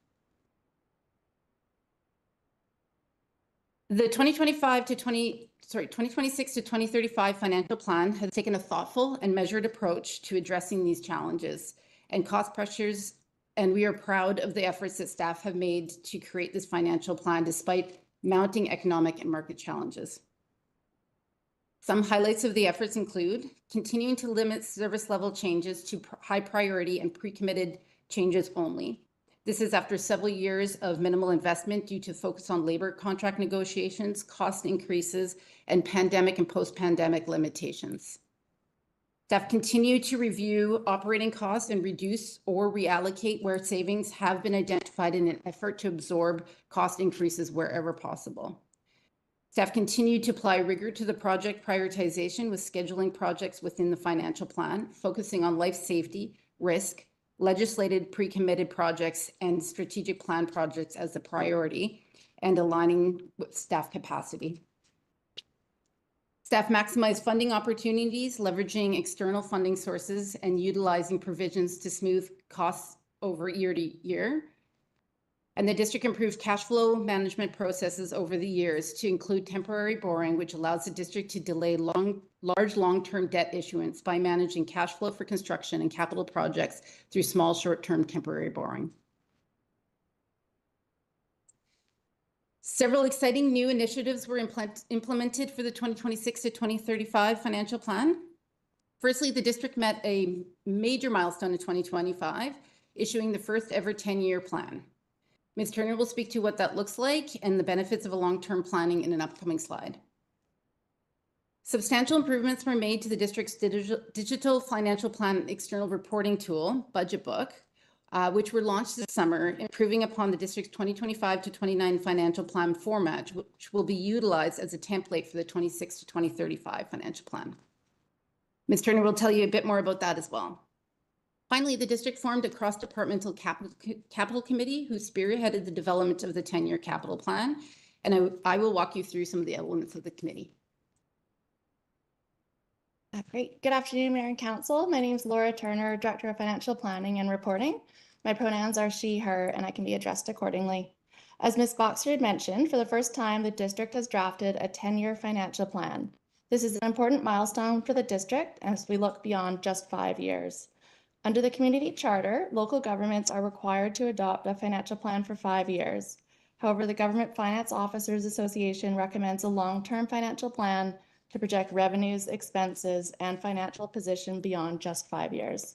The 2026 to 2035 financial plan has taken a thoughtful and measured approach to addressing these challenges and cost pressures, and we are proud of the efforts that staff have made to create this financial plan despite mounting economic and market challenges. Some highlights of the efforts include continuing to limit service level changes to high priority and pre-committed changes only. This is after several years of minimal investment due to focus on labor contract negotiations, cost increases, and pandemic and post-pandemic limitations. Staff continue to review operating costs and reduce or reallocate where savings have been identified in an effort to absorb cost increases wherever possible. Staff continue to apply rigor to the project prioritization with scheduling projects within the financial plan, focusing on life safety, risk, legislated pre-committed projects, and strategic plan projects as the priority, and aligning with staff capacity. Staff maximize funding opportunities, leveraging external funding sources and utilizing provisions to smooth costs over year to year. And the district improved cash flow management processes over the years to include temporary borrowing, which allows the district to delay large long-term debt issuance by managing cash flow for construction and capital projects through small short-term temporary borrowing. Several exciting new initiatives were implemented for the 2026 to 2035 financial plan. Firstly, the district met a major milestone in 2025, issuing the first ever 10-year plan. Ms. Turner will speak to what that looks like and the benefits of a long-term planning in an upcoming slide. Substantial improvements were made to the district's digital financial plan external reporting tool, Budget Book, which were launched this summer, improving upon the district's 2025 to 29 financial plan format, which will be utilized as a template for the 26 to 2035 financial plan. Ms. Turner will tell you a bit more about that as well. Finally, the district formed a cross-departmental capital committee who spearheaded the development of the 10-year capital plan, and I will walk you through some of the elements of the committee. Great. Good afternoon, Mayor and Council. My name is Laura Turner, Director of Financial Planning and Reporting. My pronouns are she, her, and I can be addressed accordingly. As Ms. Boxer had mentioned, for the first time, the district has drafted a 10-year financial plan. This is an important milestone for the district as we look beyond just 5 years. Under the community charter, local governments are required to adopt a financial plan for 5 years. However, the Government Finance Officers Association recommends a long-term financial plan to project revenues, expenses, and financial position beyond just 5 years.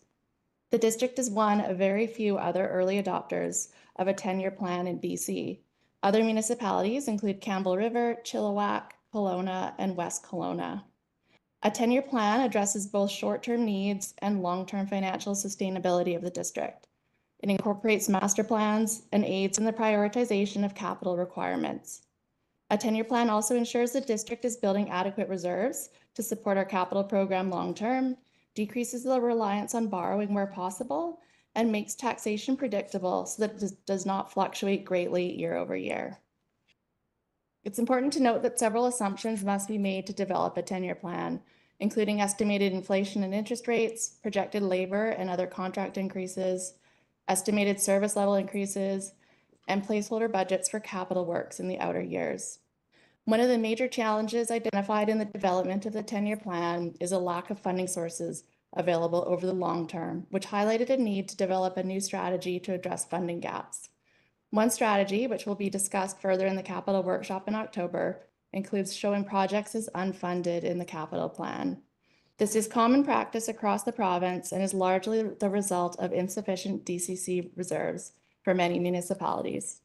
The district is one of very few other early adopters of a 10-year plan in BC. Other municipalities include Campbell River, Chilliwack, Kelowna, and West Kelowna. A 10-year plan addresses both short-term needs and long-term financial sustainability of the district. It incorporates master plans and aids in the prioritization of capital requirements. A 10-year plan also ensures the district is building adequate reserves to support our capital program long-term, decreases the reliance on borrowing where possible, and makes taxation predictable so that it does not fluctuate greatly year over year. It's important to note that several assumptions must be made to develop a 10-year plan, including estimated inflation and interest rates, projected labor and other contract increases, estimated service level increases, and placeholder budgets for capital works in the outer years. One of the major challenges identified in the development of the 10-year plan is a lack of funding sources available over the long term, which highlighted a need to develop a new strategy to address funding gaps. One strategy, which will be discussed further in the capital workshop in October, includes showing projects as unfunded in the capital plan. This is common practice across the province and is largely the result of insufficient DCC reserves for many municipalities.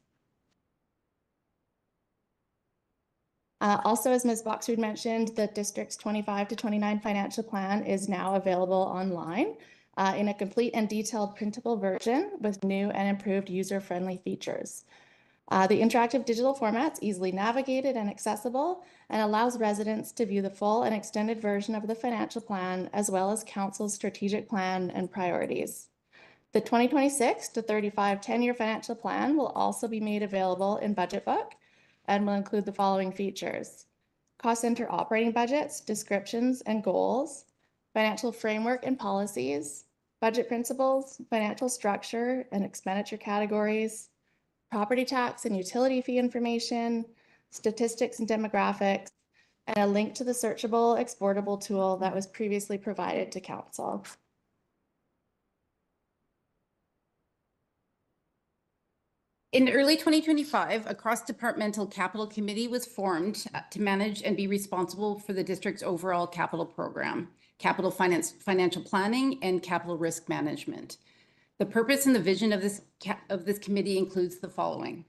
Also, as Ms. Boxer mentioned, the district's 25 to 29 financial plan is now available online in a complete and detailed printable version with new and improved user-friendly features. The interactive digital format's easily navigated and accessible and allows residents to view the full and extended version of the financial plan as well as Council's strategic plan and priorities. The 2026 to 35 10-year financial plan will also be made available in Budget Book and will include the following features: cost center operating budgets, descriptions and goals, financial framework and policies, budget principles, financial structure and expenditure categories, property tax and utility fee information, statistics and demographics, and a link to the searchable, exportable tool that was previously provided to Council. In early 2025, a cross-departmental capital committee was formed to manage and be responsible for the district's overall capital program, capital financial planning, and capital risk management. The purpose and the vision of this committee includes the following: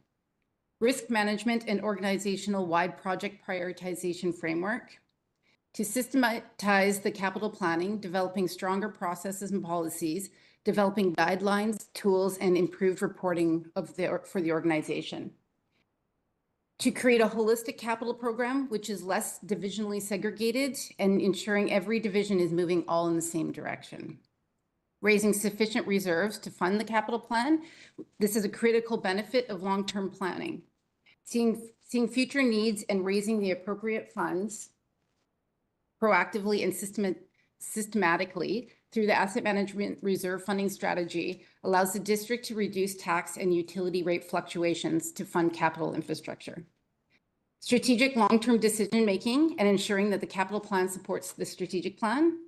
risk management and organizational-wide project prioritization framework, to systematize the capital planning, developing stronger processes and policies, developing guidelines, tools, and improved reporting for the organization. To create a holistic capital program, which is less divisionally segregated and ensuring every division is moving all in the same direction. Raising sufficient reserves to fund the capital plan. This is a critical benefit of long-term planning. Seeing future needs and raising the appropriate funds proactively and systematically through the asset management reserve funding strategy allows the district to reduce tax and utility rate fluctuations to fund capital infrastructure. Strategic long-term decision-making and ensuring that the capital plan supports the strategic plan.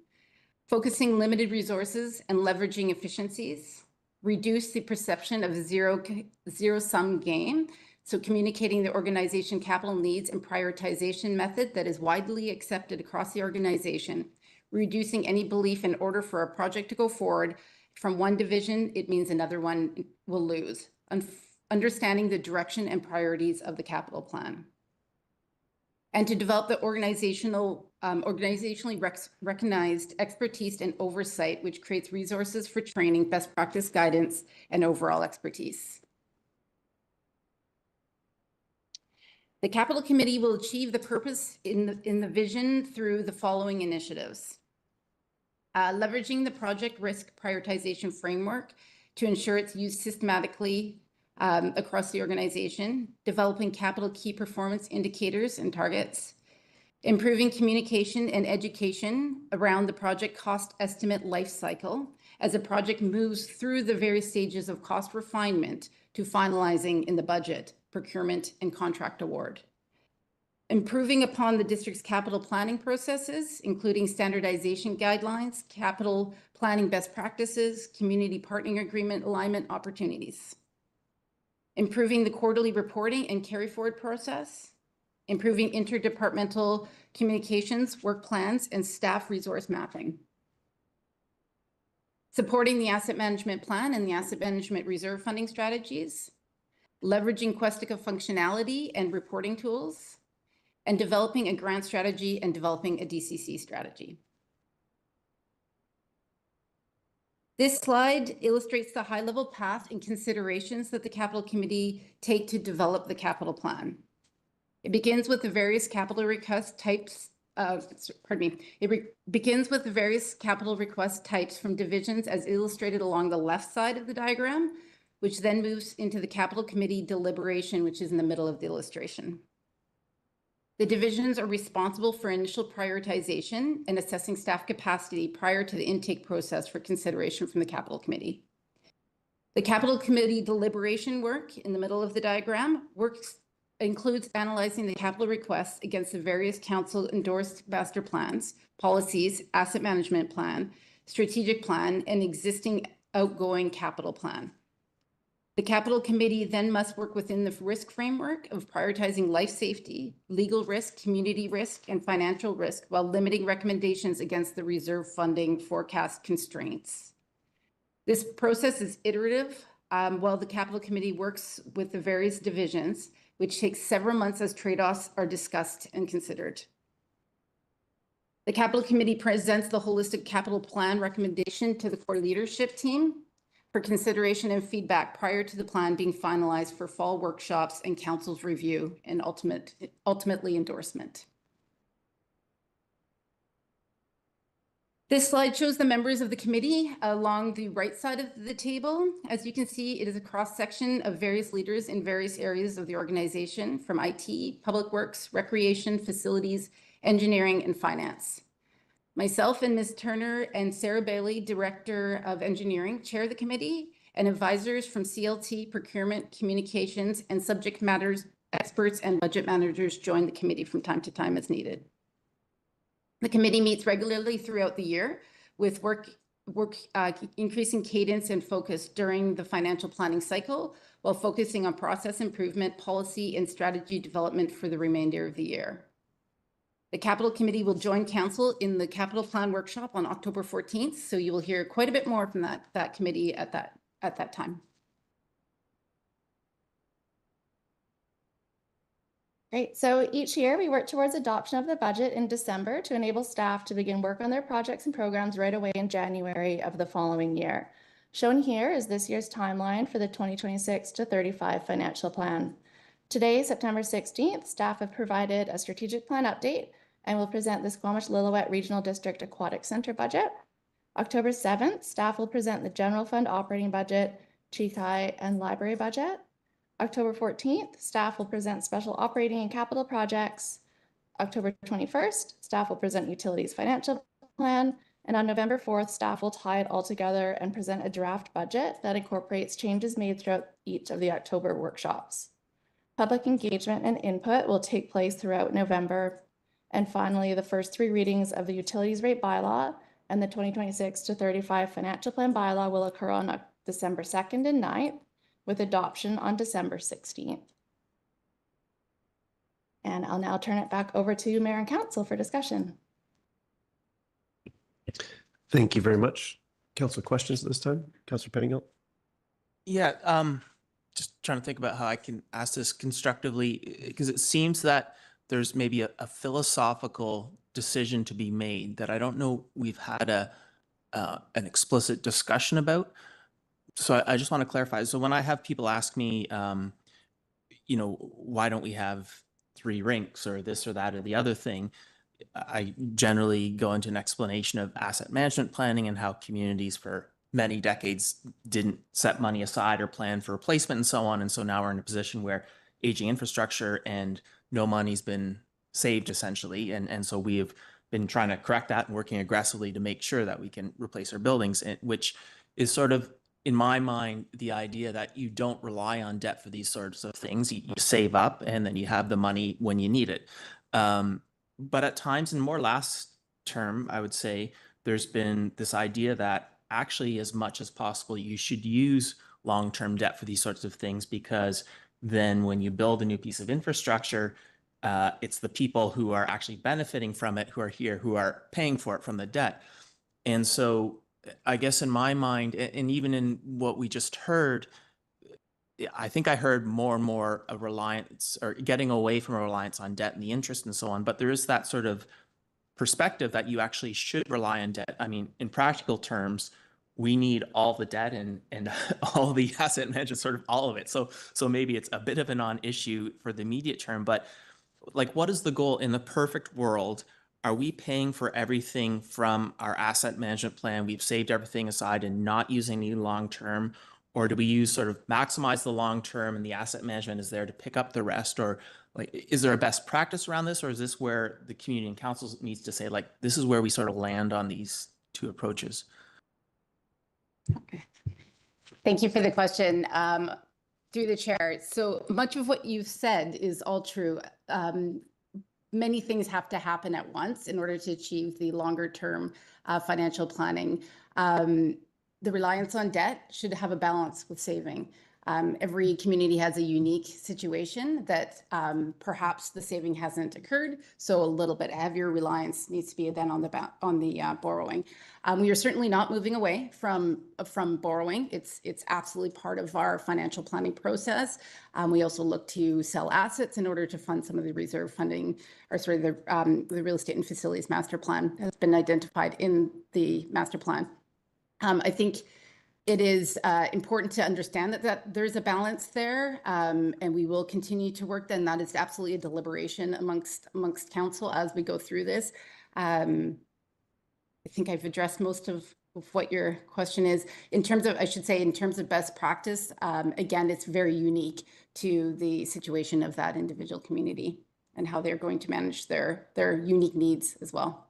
Focusing limited resources and leveraging efficiencies. Reduce the perception of zero-sum game. So communicating the organization capital needs and prioritization method that is widely accepted across the organization, reducing any belief in order for a project to go forward from one division, it means another one will lose. Understanding the direction and priorities of the capital plan. And to develop the organizationally recognized expertise and oversight, which creates resources for training, best practice guidance, and overall expertise. The Capital Committee will achieve the purpose in the vision through the following initiatives. Leveraging the project risk prioritization framework to ensure it's used systematically across the organization, developing capital key performance indicators and targets, improving communication and education around the project cost estimate life cycle as a project moves through the various stages of cost refinement to finalizing in the budget, procurement, and contract award. Improving upon the district's capital planning processes, including standardization guidelines, capital planning best practices, community partnering agreement alignment opportunities. Improving the quarterly reporting and carry forward process. Improving interdepartmental communications, work plans, and staff resource mapping. Supporting the asset management plan and the asset management reserve funding strategies. Leveraging Questica functionality and reporting tools. And developing a grant strategy and developing a DCC strategy. This slide illustrates the high-level path and considerations that the Capital Committee take to develop the capital plan. It begins with the various capital request types. Begins with the various capital request types from divisions as illustrated along the left side of the diagram, which then moves into the Capital Committee deliberation, which is in the middle of the illustration. The divisions are responsible for initial prioritization and assessing staff capacity prior to the intake process for consideration from the Capital Committee. The Capital Committee deliberation work in the middle of the diagram includes analyzing the capital requests against the various council endorsed master plans, policies, asset management plan, strategic plan, and existing outgoing capital plan. The Capital Committee then must work within the risk framework of prioritizing life safety, legal risk, community risk, and financial risk while limiting recommendations against the reserve funding forecast constraints. This process is iterative while the Capital Committee works with the various divisions, which takes several months as trade-offs are discussed and considered. The Capital Committee presents the holistic capital plan recommendation to the core leadership team for consideration and feedback prior to the plan being finalized for fall workshops and council's review and ultimately endorsement. This slide shows the members of the committee along the right side of the table. As you can see, it is a cross-section of various leaders in various areas of the organization, from IT, public works, recreation, facilities, engineering, and finance. Myself and Ms. Turner and Sarah Bailey, Director of Engineering, chair the committee, and advisors from CLT, procurement, communications, and subject matters experts and budget managers join the committee from time to time as needed. The committee meets regularly throughout the year with increasing cadence and focus during the financial planning cycle while focusing on process improvement, policy, and strategy development for the remainder of the year. The Capital Committee will join Council in the Capital Plan Workshop on October 14th, so you will hear quite a bit more from that committee at that time. Great. So each year we work towards adoption of the budget in December to enable staff to begin work on their projects and programs right away in January of the following year. Shown here is this year's timeline for the 2026 to 35 financial plan. Today, September 16th, staff have provided a strategic plan update and will present the Squamish-Lillooet Regional District Aquatic Center budget. October 7th, staff will present the General Fund operating budget, Chikai, and library budget. October 14th, staff will present special operating and capital projects. October 21st, staff will present utilities financial plan. And on November 4th, staff will tie it all together and present a draft budget that incorporates changes made throughout each of the October workshops. Public engagement and input will take place throughout November. And finally, the first 3 readings of the utilities rate bylaw and the 2026 to 35 financial plan bylaw will occur on December 2nd and 9th, with adoption on December 16th. And I'll now turn it back over to Mayor and Council for discussion. Thank you very much. Council questions at this time? Councilor Pettingill? Yeah, just trying to think about how I can ask this constructively, because it seems that there's maybe a philosophical decision to be made that I don't know we've had an explicit discussion about. So I just want to clarify. So when I have people ask me, why don't we have 3 rinks or this or that or the other thing, I generally go into an explanation of asset management planning and how communities for many decades didn't set money aside or plan for replacement and so on. And so now we're in a position where aging infrastructure and no money's been saved essentially. And so we have been trying to correct that and working aggressively to make sure that we can replace our buildings, which is sort of, in my mind, the idea that you don't rely on debt for these sorts of things. You save up and then you have the money when you need it. But at times, in more last term, I would say there's been this idea that actually, as much as possible, you should use long-term debt for these sorts of things, because then when you build a new piece of infrastructure, it's the people who are actually benefiting from it, who are here, who are paying for it from the debt. And so I guess in my mind, and even in what we just heard, I think I heard more and more a reliance, or getting away from a reliance on debt and the interest and so on. But there is that sort of perspective that you actually should rely on debt. I mean, in practical terms, we need all the debt and all the asset management, sort of all of it. So maybe it's a bit of a non-issue for the immediate term, but like, what is the goal in the perfect world? Are we paying for everything from our asset management plan? We've saved everything aside and not using any long-term, or do we use sort of maximize the long-term and the asset management is there to pick up the rest? Or like, is there a best practice around this, or is this where the community and council needs to say, like, this is where we sort of land on these 2 approaches? Okay. Thank you for the question. Through the chair. So much of what you've said is all true. Many things have to happen at once in order to achieve the longer term financial planning. The reliance on debt should have a balance with saving. Every community has a unique situation that perhaps the saving hasn't occurred, so a little bit heavier reliance needs to be then on the borrowing. We are certainly not moving away from borrowing. It's absolutely part of our financial planning process. We also look to sell assets in order to fund some of the reserve funding, or sorry, the real estate and facilities master plan has been identified in the master plan. I think it is important to understand that there's a balance there, and we will continue to work. Then that is absolutely a deliberation amongst council as we go through this. I think I've addressed most of what your question is. In terms of, I should say, in terms of best practice, again, it's very unique to the situation of that individual community and how they're going to manage their unique needs as well.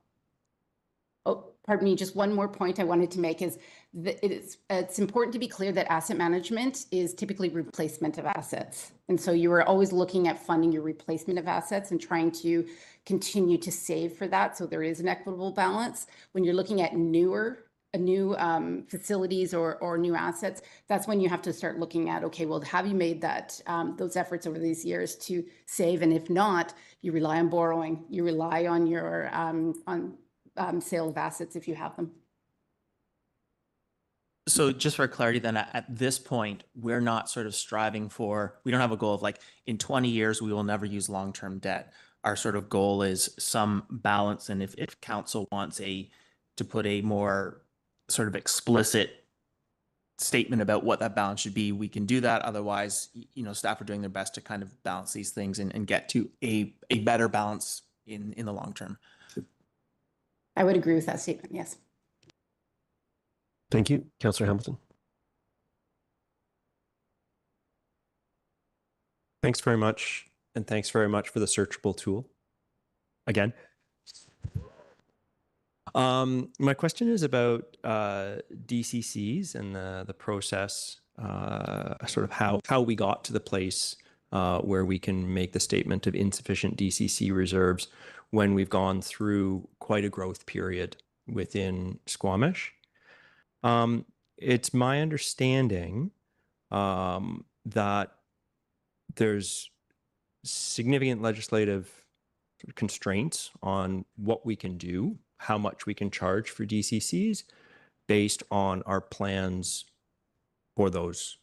Oh, pardon me, just one more point I wanted to make is that it's important to be clear that asset management is typically replacement of assets. And so you are always looking at funding your replacement of assets and trying to continue to save for that. So there is an equitable balance. When you're looking at new facilities or new assets, that's when you have to start looking at, okay, well, have you made that those efforts over these years to save? And if not, you rely on borrowing, you rely on your sale of assets if you have them. So just for clarity then, at this point, we're not sort of striving for, we don't have a goal of like, in 20 years, we will never use long-term debt. Our sort of goal is some balance. And if council wants to put a more sort of explicit statement about what that balance should be, we can do that. Otherwise, staff are doing their best to kind of balance these things and get to a better balance in the long term. I would agree with that statement, yes. Thank you. Councillor Hamilton. Thanks very much. And thanks very much for the searchable tool. Again. My question is about DCCs and the process, sort of how we got to the place where we can make the statement of insufficient DCC reserves when we've gone through quite a growth period within Squamish. It's my understanding that there's significant legislative constraints on what we can do how much we can charge for DCCs based on our plans for those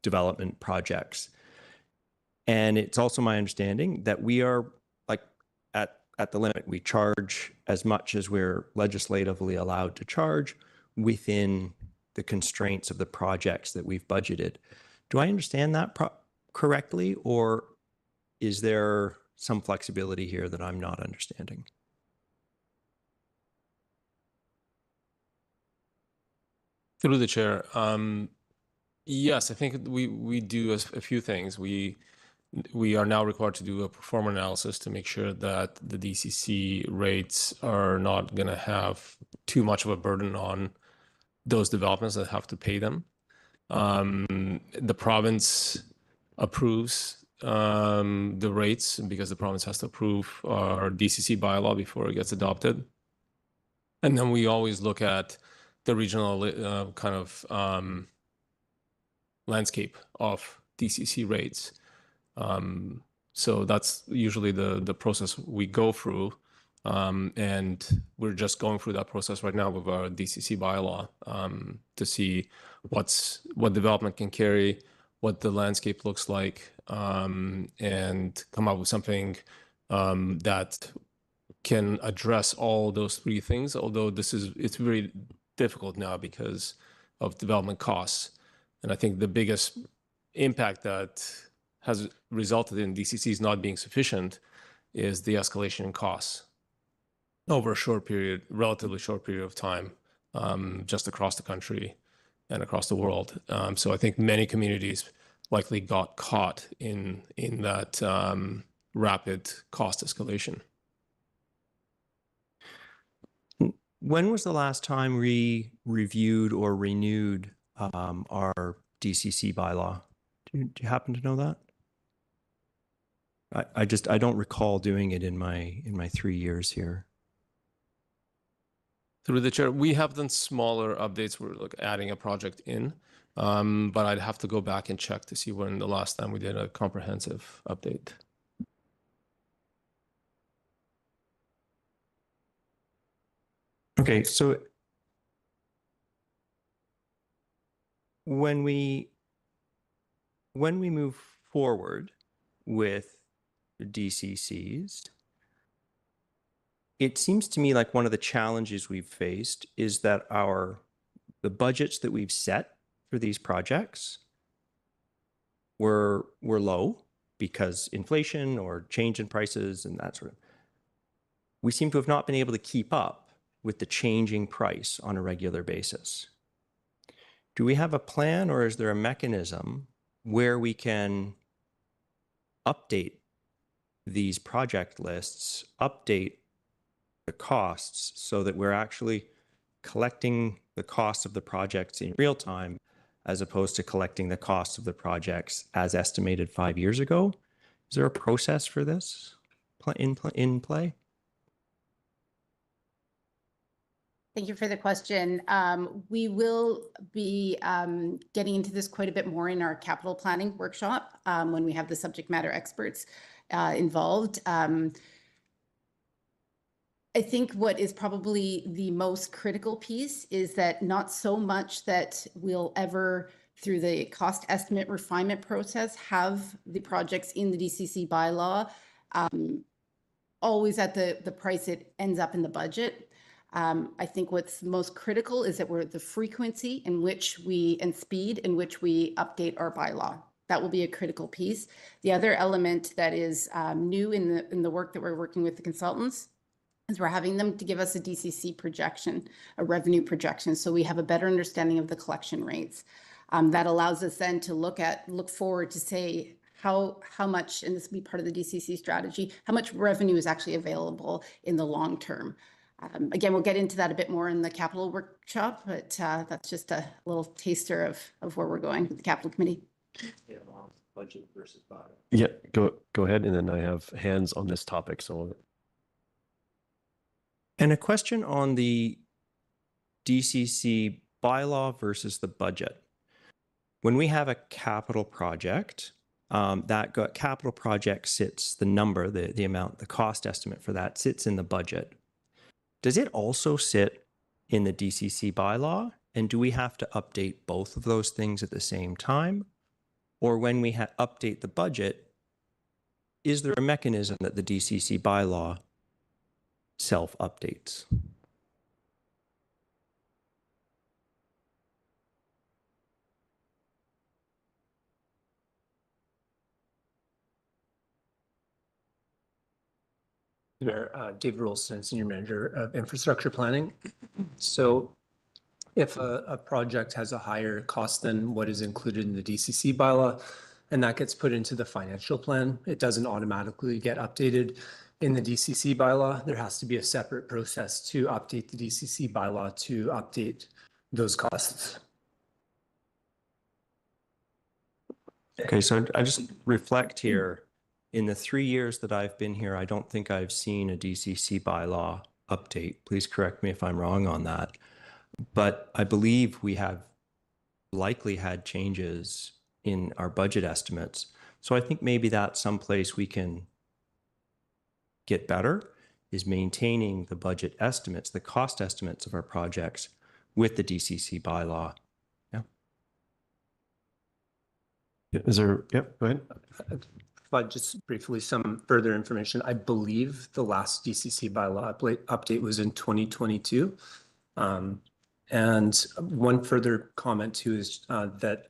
development projects. And it's also my understanding that we are like at the limit. We charge as much as we're legislatively allowed to charge within the constraints of the projects that we've budgeted. Do I understand that correctly, or is there some flexibility here that I'm not understanding? Through the chair, yes, I think we do a few things. We are now required to do a pro forma analysis to make sure that the DCC rates are not going to have too much of a burden on those developments that have to pay them. The province approves the rates because the province has to approve our DCC bylaw before it gets adopted. And then we always look at the regional kind of landscape of DCC rates. So that's usually the process we go through. And we're just going through that process right now with our DCC bylaw to see what development can carry, what the landscape looks like, and come up with something that can address all those three things. Although it's very difficult now because of development costs. And I think the biggest impact that has resulted in DCCs not being sufficient is the escalation in costs over a short period, relatively short period of time, just across the country and across the world. So I think many communities likely got caught in that rapid cost escalation. When was the last time we reviewed or renewed our DCC bylaw? Do you happen to know that? I don't recall doing it in my 3 years here. Through the chair, we have done smaller updates. We're like adding a project in, but I'd have to go back and check to see when the last time we did a comprehensive update. Okay, so when we move forward with the DCCs, it seems to me like one of the challenges we've faced is that the budgets that we've set for these projects were low because inflation or change in prices and that sort of. We seem to have not been able to keep up with the changing price on a regular basis. Do we have a plan, or is there a mechanism where we can update these project lists, update the costs so that we're actually collecting the cost of the projects in real time as opposed to collecting the costs of the projects as estimated 5 years ago? Is there a process for this in play? Thank you for the question. We will be getting into this quite a bit more in our capital planning workshop when we have the subject matter experts involved. I think what is probably the most critical piece is that not so much that we'll ever, through the cost estimate refinement process, have the projects in the DCC bylaw always at the price it ends up in the budget. I think what's most critical is that the frequency in which and speed in which we update our bylaw. That will be a critical piece. The other element that is new in the work that we're working with the consultants is we're having them to give us a DCC projection, a revenue projection, so we have a better understanding of the collection rates. That allows us then to look forward to say how much, and this will be part of the DCC strategy, how much revenue is actually available in the long term. Again, we'll get into that a bit more in the capital workshop, but that's just a little taster of where we're going with the capital committee. Budget versus bottom. Yeah, go ahead, and then I have hands on this topic. So, and a question on the DCC bylaw versus the budget. When we have a capital project, that capital project sits, the number, the amount, the cost estimate for that sits in the budget. does it also sit in the DCC bylaw? And do we have to update both of those things at the same time? Or when we update the budget, is there a mechanism that the DCC bylaw self-updates? David Rolston, Senior Manager of Infrastructure Planning. So if a project has a higher cost than what is included in the DCC bylaw, and that gets put into the financial plan, it doesn't automatically get updated in the DCC bylaw. There has to be a separate process to update the DCC bylaw to update those costs. Okay, so I just reflect here. In the 3 years that I've been here, I don't think I've seen a DCC bylaw update. Please correct me if I'm wrong on that. But I believe we have likely had changes in our budget estimates. So I think maybe that's someplace we can get better, is maintaining the budget estimates, the cost estimates of our projects with the DCC bylaw. Is there, yep, go ahead. But just briefly, some further information. I believe the last DCC bylaw update was in 2022. And one further comment too is that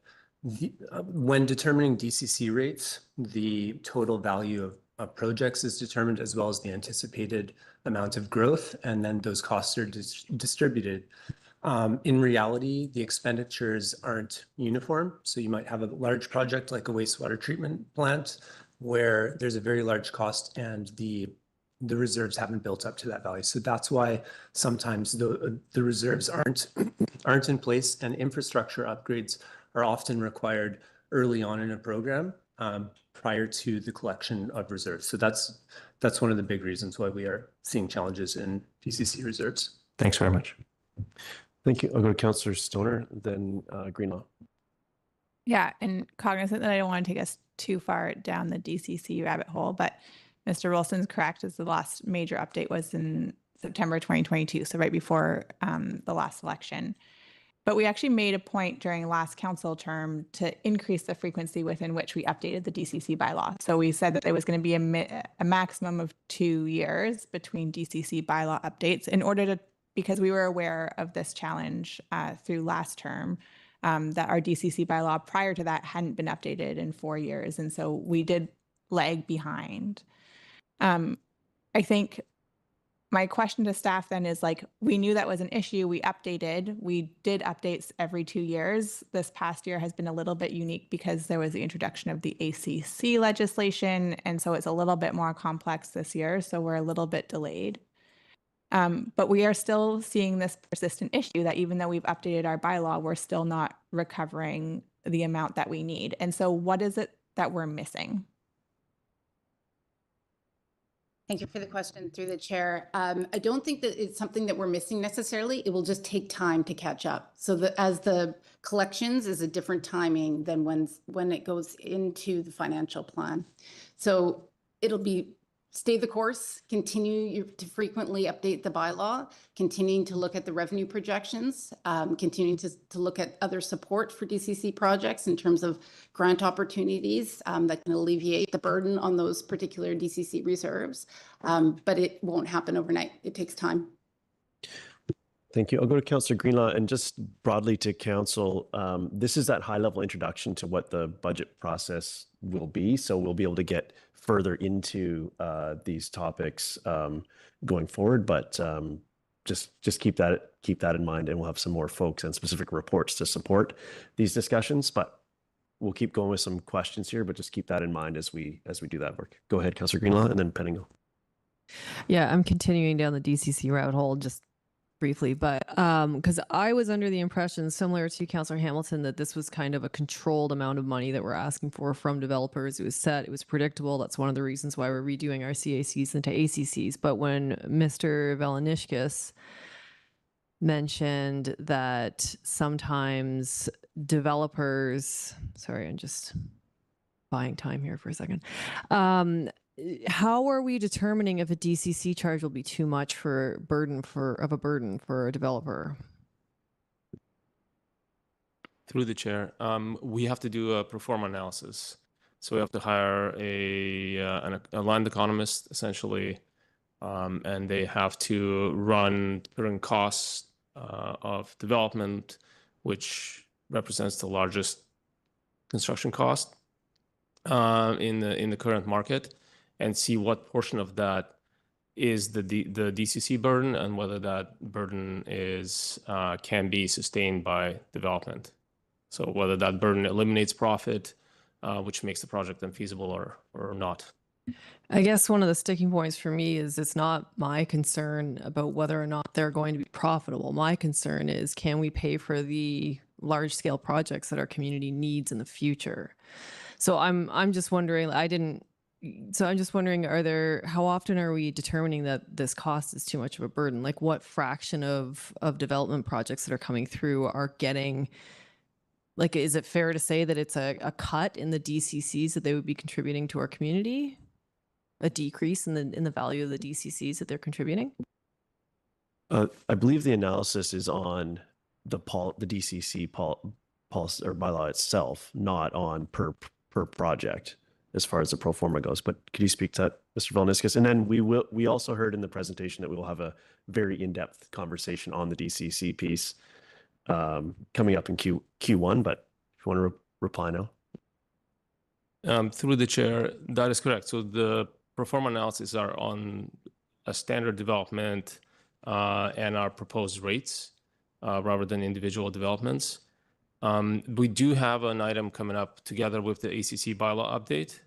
when determining DCC rates, the total value of projects is determined as well as the anticipated amount of growth, and then those costs are distributed. In reality, the expenditures aren't uniform. So you might have a large project like a wastewater treatment plant where there's a very large cost and the reserves haven't built up to that value. So that's why sometimes the reserves aren't in place, and infrastructure upgrades are often required early on in a program prior to the collection of reserves. So that's one of the big reasons why we are seeing challenges in DCC reserves. Thanks very much. Thank you. I'll go to Councillor Stoner, then Greenlaw. Yeah, and cognizant that I don't want to take us too far down the DCC rabbit hole, but Mr. Wilson's correct, as the last major update was in September 2022, so right before the last election. But we actually made a point during last council term to increase the frequency within which we updated the DCC bylaw. So we said that there was going to be a maximum of 2 years between DCC bylaw updates in order to, because we were aware of this challenge through last term, that our DCC bylaw prior to that hadn't been updated in 4 years. And so we did lag behind. I think my question to staff then is, like, we knew that was an issue. We updated. We did updates every 2 years. This past year has been a little bit unique because there was the introduction of the ACC legislation. And so it's a little bit more complex this year. So we're a little bit delayed. But we are still seeing this persistent issue that even though we've updated our bylaw, we're still not recovering the amount that we need. And so what is it that we're missing? Thank you for the question through the chair. I don't think that it's something that we're missing necessarily. It will just take time to catch up. So as the collections is a different timing than when it goes into the financial plan. So it'll be stay the course, continue to frequently update the bylaw, continuing to look at the revenue projections, continuing to look at other support for DCC projects in terms of grant opportunities that can alleviate the burden on those particular DCC reserves. But it won't happen overnight. It takes time. Thank you. I'll go to Councillor Greenlaw, and just broadly to Council, this is that high-level introduction to what the budget process will be. So we'll be able to get further into these topics going forward, but just keep that in mind, and we'll have some more folks and specific reports to support these discussions. But we'll keep going with some questions here, but just keep that in mind as we do that work. Go ahead, Councillor Greenlaw, and then Penningo. Yeah, I'm continuing down the DCC rabbit hole just briefly, but because I was under the impression, similar to Councillor Hamilton, that this was kind of a controlled amount of money that we're asking for from developers. It was set, it was predictable. That's one of the reasons why we're redoing our CACs into ACCs. But when Mr. Velanishkis mentioned that sometimes developers, sorry, I'm just buying time here for a second. how are we determining if a DCC charge will be too much for a burden for a developer? Through the chair, we have to do a pro forma analysis. So we have to hire a land economist essentially, and they have to run current costs of development, which represents the largest construction cost in the current market, and see what portion of that is the DCC burden and whether that burden is can be sustained by development. So whether that burden eliminates profit, which makes the project unfeasible or not. I guess one of the sticking points for me is it's not my concern about whether or not they're going to be profitable. My concern is, can we pay for the large scale projects that our community needs in the future? So I'm just wondering, how often are we determining that this cost is too much of a burden? Like what fraction of development projects that are coming through are getting, like, is it fair to say that it's a cut in the DCCs that they would be contributing to our community? A decrease in the value of the DCCs that they're contributing? I believe the analysis is on the DCC policy or bylaw itself, not on per project as far as the pro forma goes. But could you speak to that, Mr. Vilniskis? And then we also heard in the presentation that we will have a very in-depth conversation on the DCC piece coming up in Q1. But if you want to reply now. Through the chair, that is correct. So the pro forma analysis are on a standard development and our proposed rates rather than individual developments. We do have an item coming up together with the ACC bylaw update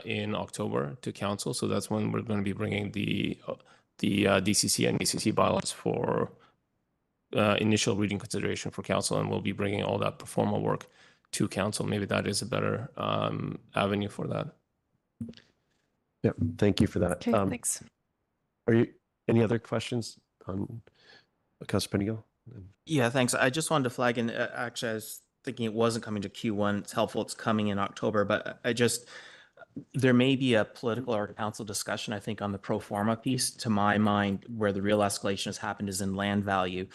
in October to council. So that's when we're going to be bringing the DCC and ACC bylaws for initial reading consideration for council, and we'll be bringing all that pro forma work to council. Maybe that is a better avenue for that. Yeah, thank you for that. Okay, thanks. Are you any other questions on Councilor Penigo? Yeah, thanks. I just wanted to flag, and actually I was thinking it wasn't coming to Q1. It's helpful it's coming in October, but there may be a political or council discussion, I think, on the pro forma piece. To my mind, where the real escalation has happened is in land value.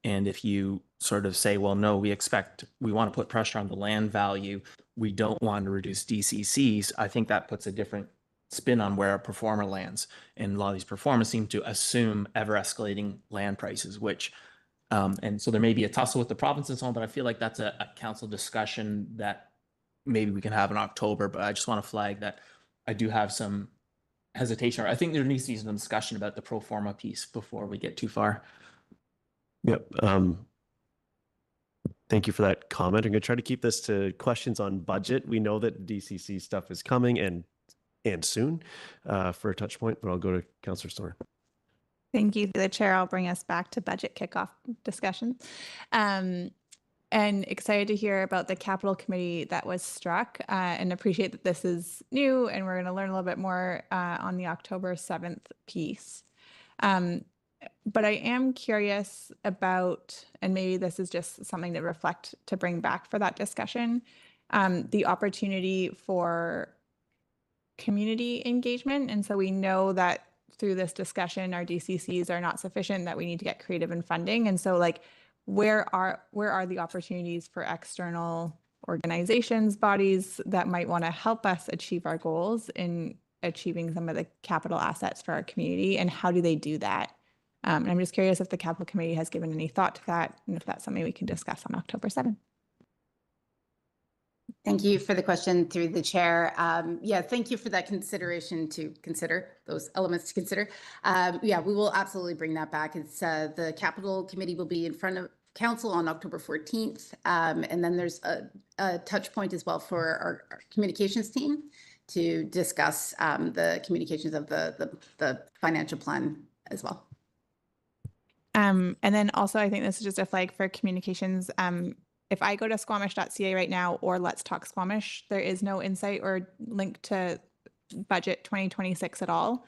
And if you sort of say, well, no, we want to put pressure on the land value, we don't want to reduce DCCs, I think that puts a different spin on where a pro forma lands. And a lot of these pro formas seem to assume ever escalating land prices, which, and so there may be a tussle with the province and so on, but I feel like that's a council discussion that maybe we can have in October. But I just want to flag that I do have some hesitation, or I think there needs to be some discussion about the pro forma piece before we get too far. Yep. Thank you for that comment. I'm going to try to keep this to questions on budget. We know that DCC stuff is coming and soon for a touch point, but I'll go to Councillor Stoner. Thank you, the chair. I'll bring us back to budget kickoff discussion. And excited to hear about the capital committee that was struck and appreciate that this is new and we're going to learn a little bit more on the October 7th piece. But I am curious about, and maybe this is just something to bring back for that discussion, the opportunity for community engagement. And so we know that through this discussion, our DCCs are not sufficient, that we need to get creative in funding. And so like, where are the opportunities for external organizations, bodies that might want to help us achieve our goals in achieving some of the capital assets for our community, and how do they do that? And I'm just curious if the capital committee has given any thought to that, and if that's something we can discuss on October 7th. Thank you for the question through the chair. Yeah, thank you for that consideration to consider, those elements to consider. Yeah, we will absolutely bring that back. It's the capital committee will be in front of council on October 14th. And then there's a touch point as well for our communications team to discuss the communications of the financial plan as well. And then also, I think this is just a flag for communications. If I go to squamish.ca right now or Let's Talk Squamish, there is no insight or link to budget 2026 at all.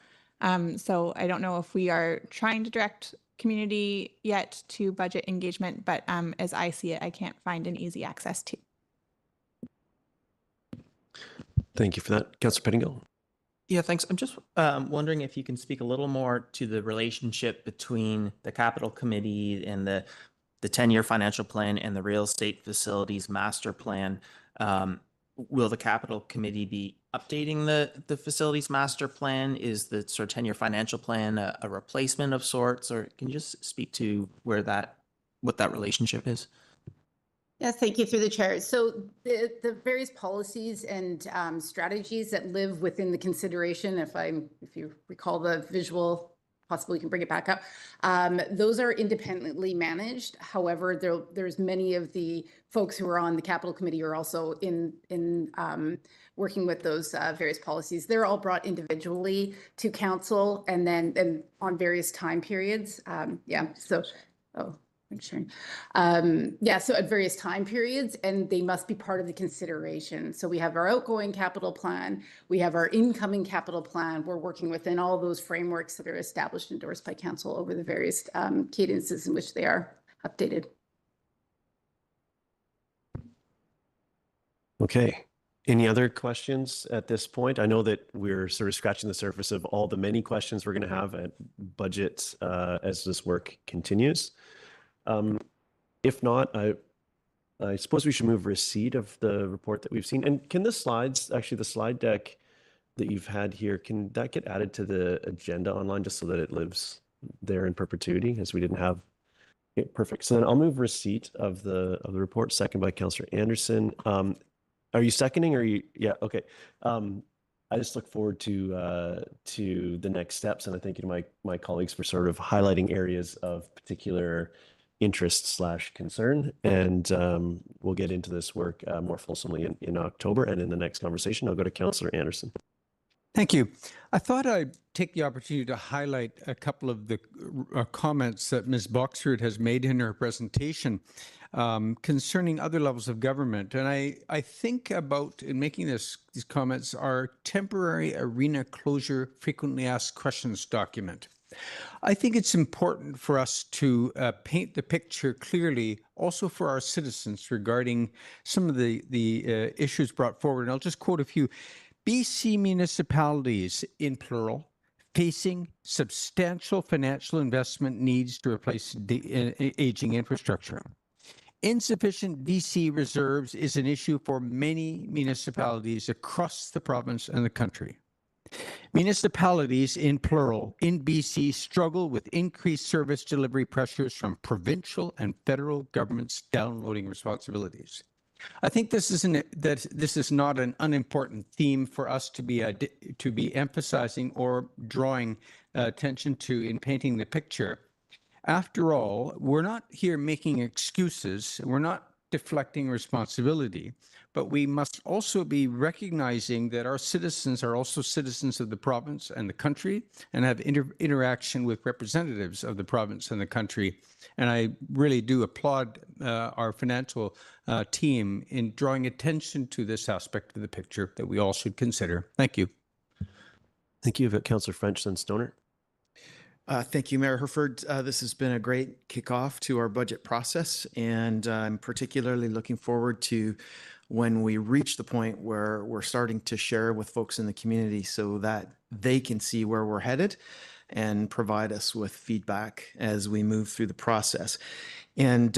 So I don't know if we are trying to direct community yet to budget engagement, but as I see it, I can't find an easy access to. Thank you for that. Councillor Pettingill. Yeah, thanks. I'm just wondering if you can speak a little more to the relationship between the capital committee and the 10-year financial plan and the real estate facilities master plan. Will the capital committee be updating the facilities master plan? Is the sort of 10-year financial plan a replacement of sorts, or can you just speak to what that relationship is? Yes, thank you through the chair. So the various policies and strategies that live within the consideration, if you recall the visual, possibly you can bring it back up, those are independently managed. However, there's many of the folks who are on the capital committee are also in working with those various policies. They're all brought individually to council and then on various time periods. So at various time periods, and they must be part of the consideration. So we have our outgoing capital plan, we have our incoming capital plan. We're working within all those frameworks that are established and endorsed by council over the various cadences in which they are updated. Okay. Any other questions at this point? I know that we're sort of scratching the surface of all the many questions we're going to have at budget as this work continues. If not, I suppose we should move receipt of the report that we've seen. And can the slides, actually the slide deck that you've had here, can that get added to the agenda online just so that it lives there in perpetuity, as we didn't have it? Perfect. So then I'll move receipt of the report, second by Councillor Anderson. Are you seconding or yeah, okay. I just look forward to the next steps, and I thank you to my colleagues for sort of highlighting areas of particular interest / concern, and we'll get into this work more fulsomely in October. And in the next conversation, I'll go to Councillor Anderson. Thank you. I thought I'd take the opportunity to highlight a couple of the comments that Ms. Boxford has made in her presentation concerning other levels of government. And I think about, in making these comments, our temporary arena closure frequently asked questions document. I think it's important for us to paint the picture clearly also for our citizens regarding some of the issues brought forward. And I'll just quote a few. BC municipalities, in plural, facing substantial financial investment needs to replace aging infrastructure. Insufficient BC reserves is an issue for many municipalities across the province and the country. Municipalities, in plural, in BC struggle with increased service delivery pressures from provincial and federal governments downloading responsibilities. I think this is not an unimportant theme for us to be emphasizing or drawing attention to in painting the picture. After all, we're not here making excuses. We're not deflecting responsibility, but we must also be recognizing that our citizens are also citizens of the province and the country and have interaction with representatives of the province and the country. And I really do applaud our financial team in drawing attention to this aspect of the picture that we all should consider. Thank you. Thank you. Councillor French, then Stoner. Thank you, Mayor Herford. This has been a great kickoff to our budget process, and I'm particularly looking forward to when we reach the point where we're starting to share with folks in the community so that they can see where we're headed and provide us with feedback as we move through the process. And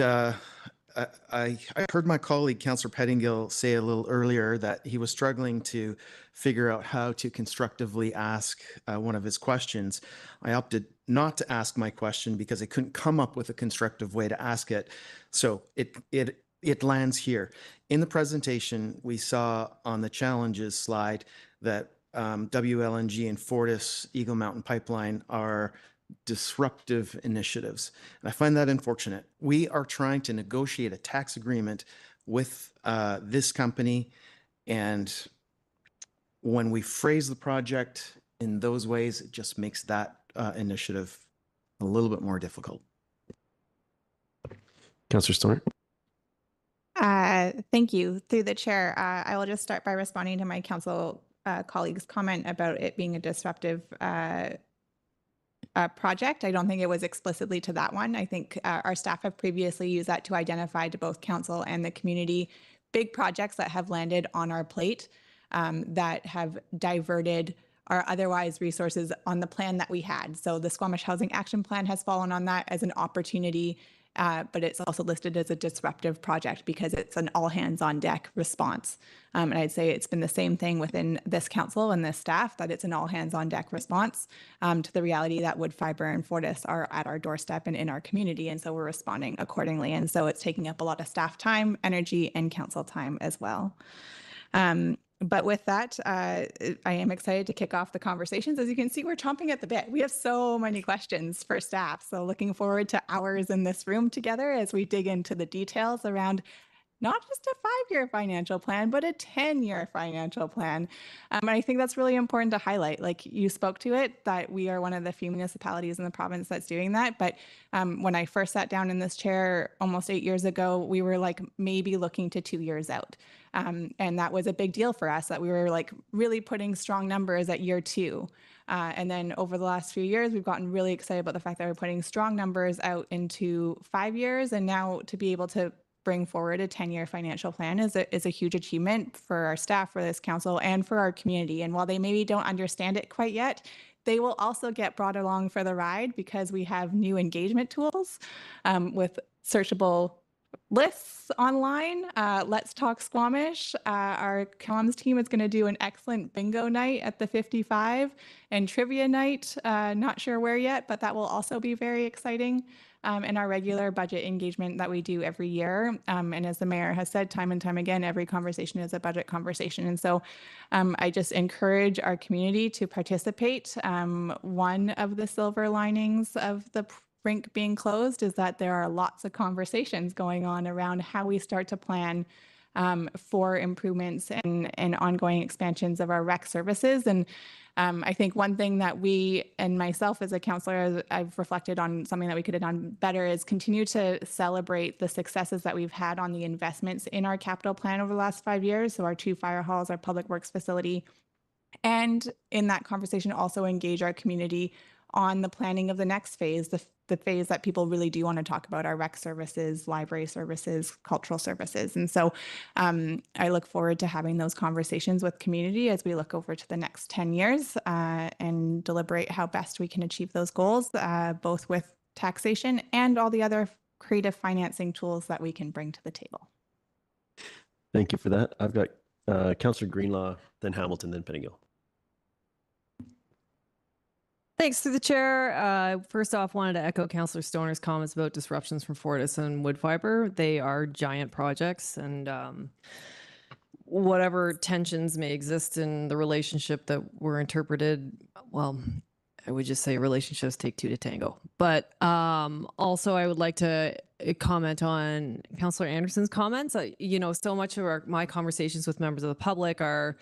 I heard my colleague, Councillor Pettingill, say a little earlier that he was struggling to figure out how to constructively ask one of his questions. I opted not to ask my question because I couldn't come up with a constructive way to ask it. So it lands here. In the presentation, we saw on the challenges slide that WLNG and Fortis Eagle Mountain Pipeline are disruptive initiatives. And I find that unfortunate. We are trying to negotiate a tax agreement with this company, and when we phrase the project in those ways, it just makes that initiative a little bit more difficult. Councillor Stoner. Thank you. Through the chair, I will just start by responding to my council colleague's comment about it being a disruptive project. I don't think it was explicitly to that one. I think our staff have previously used that to identify to both council and the community big projects that have landed on our plate that have diverted our otherwise resources on the plan that we had. So the Squamish Housing Action Plan has fallen on that as an opportunity, but it's also listed as a disruptive project because it's an all hands on deck response. And I'd say it's been the same thing within this council and this staff, that it's an all hands on deck response to the reality that wood fiber and Fortis are at our doorstep and in our community. And so we're responding accordingly. And so it's taking up a lot of staff time, energy, and council time as well. But with that, I am excited to kick off the conversations. As you can see, we're chomping at the bit. We have so many questions for staff. So looking forward to hours in this room together as we dig into the details around not just a 5-year financial plan, but a 10-year financial plan. And I think that's really important to highlight. Like you spoke to it, that we are one of the few municipalities in the province that's doing that. But when I first sat down in this chair almost 8 years ago, we were like maybe looking to 2 years out. And that was a big deal for us, that we were like really putting strong numbers at year 2. And then over the last few years, we've gotten really excited about the fact that we're putting strong numbers out into 5 years. And now to be able to bring forward a 10-year financial plan is a huge achievement for our staff, for this council, and for our community. And while they maybe don't understand it quite yet, they will also get brought along for the ride because we have new engagement tools with searchable lists online. Let's Talk Squamish. Our comms team is going to do an excellent bingo night at the 55 and trivia night. Not sure where yet, but that will also be very exciting. And our regular budget engagement that we do every year. And as the mayor has said time and time again, every conversation is a budget conversation. And so I just encourage our community to participate. One of the silver linings of the rink being closed is that there are lots of conversations going on around how we start to plan for improvements and ongoing expansions of our rec services. And I think one thing that we, and myself as a counselor, I've reflected on something that we could have done better is continue to celebrate the successes that we've had on the investments in our capital plan over the last 5 years. So our 2 fire halls, our public works facility, and in that conversation also engage our community on the planning of the next phase, the phase that people really do want to talk about, our rec services, library services, cultural services. And so I look forward to having those conversations with community as we look over to the next 10 years and deliberate how best we can achieve those goals, both with taxation and all the other creative financing tools that we can bring to the table. Thank you for that. I've got Councillor Greenlaw, then Hamilton, then Pettingill. Thanks through the chair. First off, wanted to echo Councillor Stoner's comments about disruptions from Fortis and wood fiber. They are giant projects, and whatever tensions may exist in the relationship that were interpreted, well, I would just say relationships take 2 to tango. But also I would like to comment on Councillor Anderson's comments. So much of my conversations with members of the public are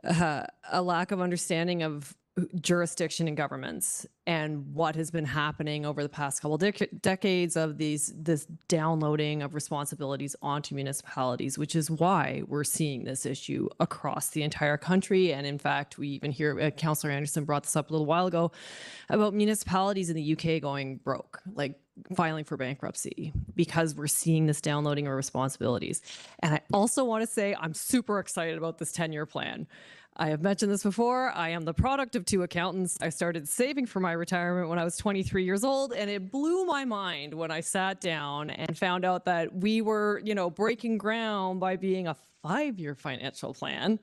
a lack of understanding of jurisdiction in governments and what has been happening over the past couple decades of this downloading of responsibilities onto municipalities, which is why we're seeing this issue across the entire country. And in fact, we even hear Councillor Anderson brought this up a little while ago about municipalities in the UK going broke, like filing for bankruptcy, because we're seeing this downloading of responsibilities. And I also want to say I'm super excited about this 10-year plan. I have mentioned this before. I am the product of 2 accountants. I started saving for my retirement when I was 23 years old, and it blew my mind when I sat down and found out that we were, breaking ground by being a 5-year financial plan,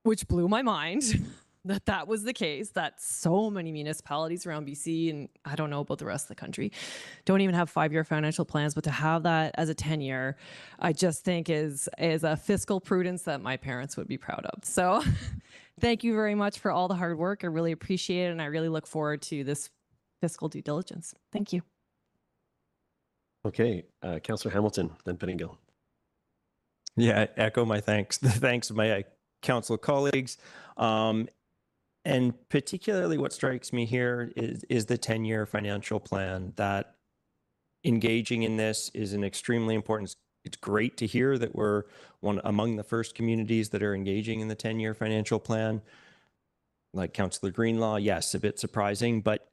which blew my mind that was the case, that so many municipalities around BC, and I don't know about the rest of the country, don't even have 5-year financial plans, but to have that as a 10-year, I just think is a fiscal prudence that my parents would be proud of. So thank you very much for all the hard work. I really appreciate it, and I really look forward to this fiscal due diligence. Thank you. Okay, Councillor Hamilton, then Pettingill. Yeah, echo my thanks. The thanks of my council colleagues. And particularly what strikes me here is the 10-year financial plan, that engaging in this is an extremely important. It's great to hear that we're among the first communities that are engaging in the 10-year financial plan. Like Councillor Greenlaw, yes, a bit surprising, but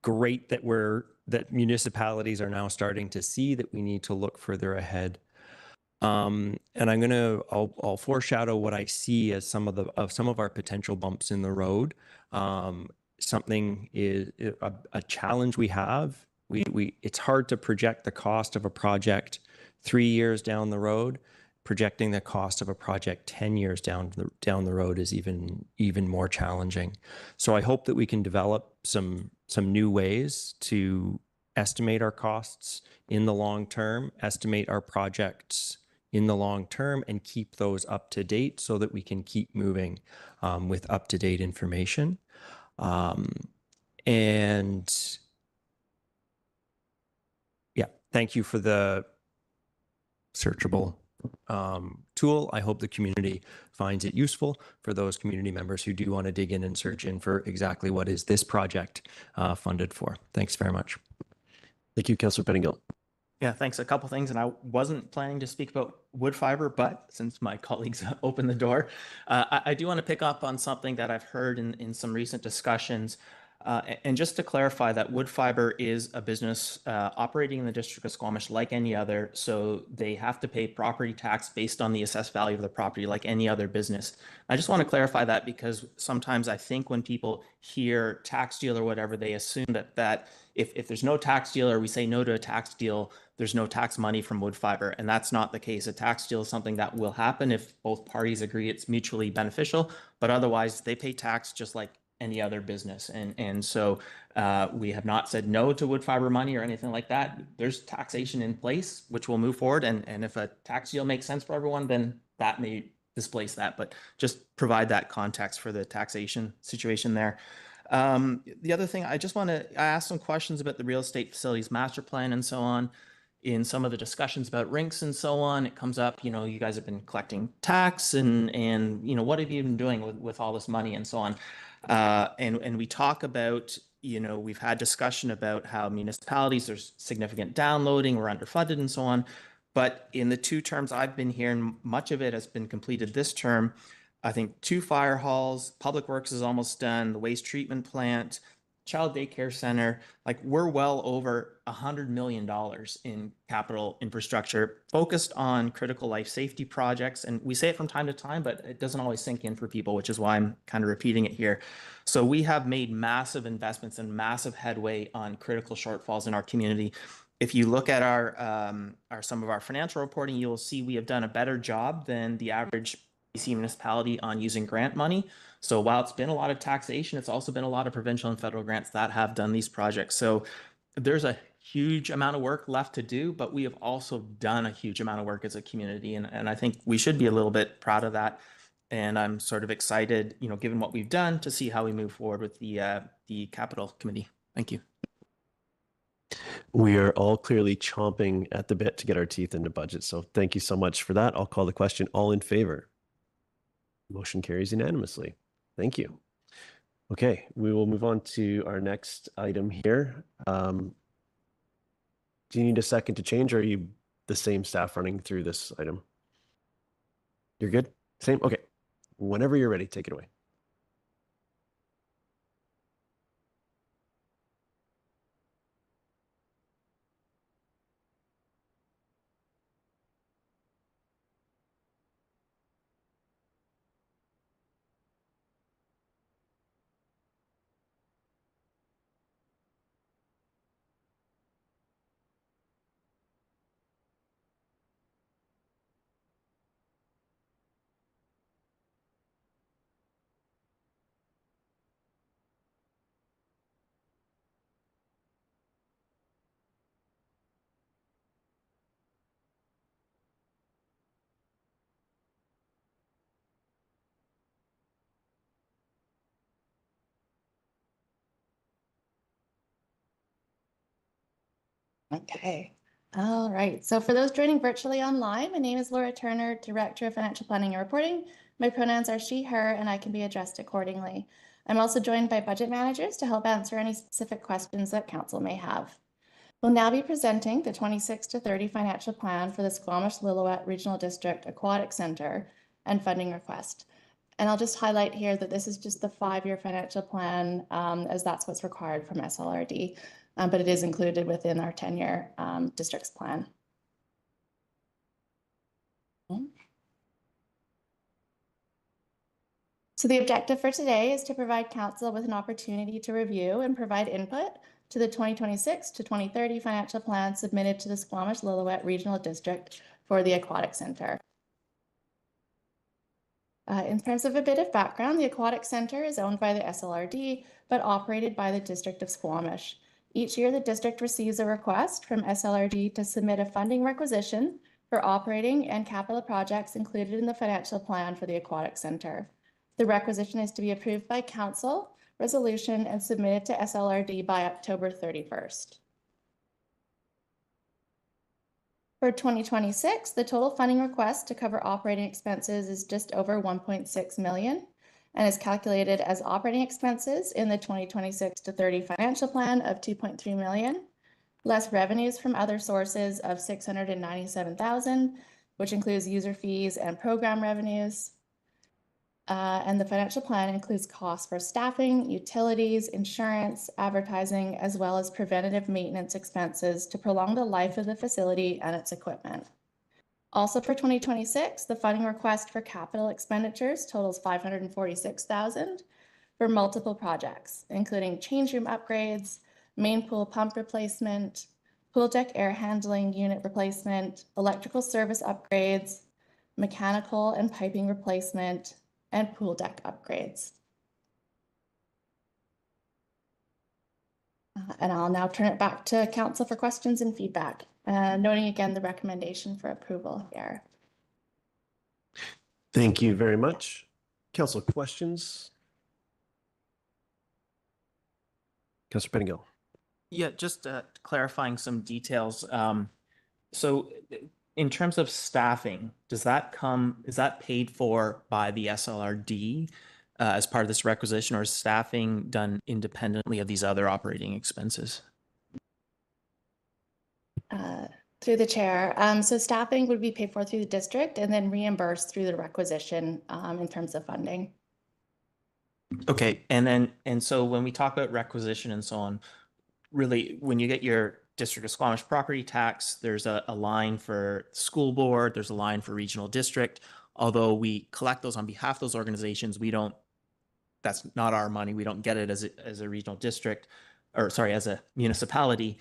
great that municipalities are now starting to see that we need to look further ahead. And I'll foreshadow what I see as some of our potential bumps in the road. Something is a challenge we have. It's hard to project the cost of a project 3 years down the road. Projecting the cost of a project 10 years down the road is even more challenging. So I hope that we can develop some new ways to estimate our costs in the long term, estimate our projects in the long term, and keep those up to date so that we can keep moving with up-to-date information. And yeah, thank you for the searchable tool. I hope the community finds it useful for those community members who do want to dig in and search in for exactly what is this project funded for. Thanks very much. Thank you, Councillor Pettingill. Yeah, thanks. A couple things, and I wasn't planning to speak about wood fiber, but since my colleagues opened the door, I do want to pick up on something that I've heard in some recent discussions. And just to clarify that wood fiber is a business operating in the District of Squamish like any other, so they have to pay property tax based on the assessed value of the property like any other business. I just want to clarify that because sometimes I think when people hear tax deal or whatever, they assume that if there's no tax deal or we say no to a tax deal, there's no tax money from wood fiber. And that's not the case. A tax deal is something that will happen if both parties agree it's mutually beneficial, but otherwise they pay tax just like any other business. And so we have not said no to wood fiber money or anything like that. There's taxation in place, which will move forward. And if a tax deal makes sense for everyone, then that may displace that, but just provide that context for the taxation situation there. The other thing, I asked some questions about the real estate facilities master plan and so on. In some of the discussions about rinks and so on, it comes up, you guys have been collecting tax and what have you been doing with all this money and so on. And we talk about, we've had discussion about how municipalities, there's significant downloading, we're underfunded and so on. But in the 2 terms I've been here, and much of it has been completed this term, I think 2 fire halls, public works is almost done, the waste treatment plant, child daycare center, like we're well over $100 million in capital infrastructure focused on critical life safety projects. And we say it from time to time, but it doesn't always sink in for people, which is why I'm kind of repeating it here. So we have made massive investments and massive headway on critical shortfalls in our community. If you look at some of our financial reporting, you'll see we have done a better job than the average BC municipality on using grant money. So while it's been a lot of taxation, it's also been a lot of provincial and federal grants that have done these projects. So there's a huge amount of work left to do, but we have also done a huge amount of work as a community. And I think we should be a little bit proud of that. And I'm sort of excited, given what we've done, to see how we move forward with the capital committee. Thank you. We are all clearly chomping at the bit to get our teeth into budget. So thank you so much for that. I'll call the question. All in favor? Motion carries unanimously. Thank you. Okay, we will move on to our next item here. Do you need a second to change, or are you the same staff running through this item? You're good? Same? Okay. Whenever you're ready, take it away. Okay. All right. So for those joining virtually online, my name is Laura Turner, Director of Financial Planning and Reporting. My pronouns are she, her, and I can be addressed accordingly. I'm also joined by budget managers to help answer any specific questions that council may have. We'll now be presenting the 26 to 30 financial plan for the Squamish-Lillooet Regional District Aquatic Center and funding request. And I'll just highlight here that this is just the 5-year financial plan, as that's what's required from SLRD. But it is included within our 10-year district's plan. So the objective for today is to provide council with an opportunity to review and provide input to the 2026 to 2030 financial plan submitted to the Squamish-Lillooet Regional District for the Aquatic Center. In terms of a bit of background, the Aquatic Center is owned by the SLRD, but operated by the District of Squamish. Each year, the district receives a request from SLRD to submit a funding requisition for operating and capital projects included in the financial plan for the Aquatic Center. The requisition is to be approved by council, resolution, and submitted to SLRD by October 31st. For 2026, the total funding request to cover operating expenses is just over 1.6 million and is calculated as operating expenses in the 2026 to 30 financial plan of 2.3 million, less revenues from other sources of 697,000, which includes user fees and program revenues. And the financial plan includes costs for staffing, utilities, insurance, advertising, as well as preventative maintenance expenses to prolong the life of the facility and its equipment. Also for 2026, the funding request for capital expenditures totals 546,000 for multiple projects, including change room upgrades, main pool pump replacement, pool deck air handling unit replacement, electrical service upgrades, mechanical and piping replacement, and pool deck upgrades. And I'll now turn it back to council for questions and feedback, noting again the recommendation for approval here. Thank you very much. Council questions? Councilor Pettingill. Yeah, just clarifying some details. So in terms of staffing, is that paid for by the SLRD as part of this requisition, or is staffing done independently of these other operating expenses? Through the chair. So staffing would be paid for through the district and then reimbursed through the requisition in terms of funding. Okay, and so when we talk about requisition and so on, really when you get your District of Squamish property tax, there's a line for school board, there's a line for regional district. Although we collect those on behalf of those organizations, that's not our money. We don't get it as a regional district, or sorry, as a municipality.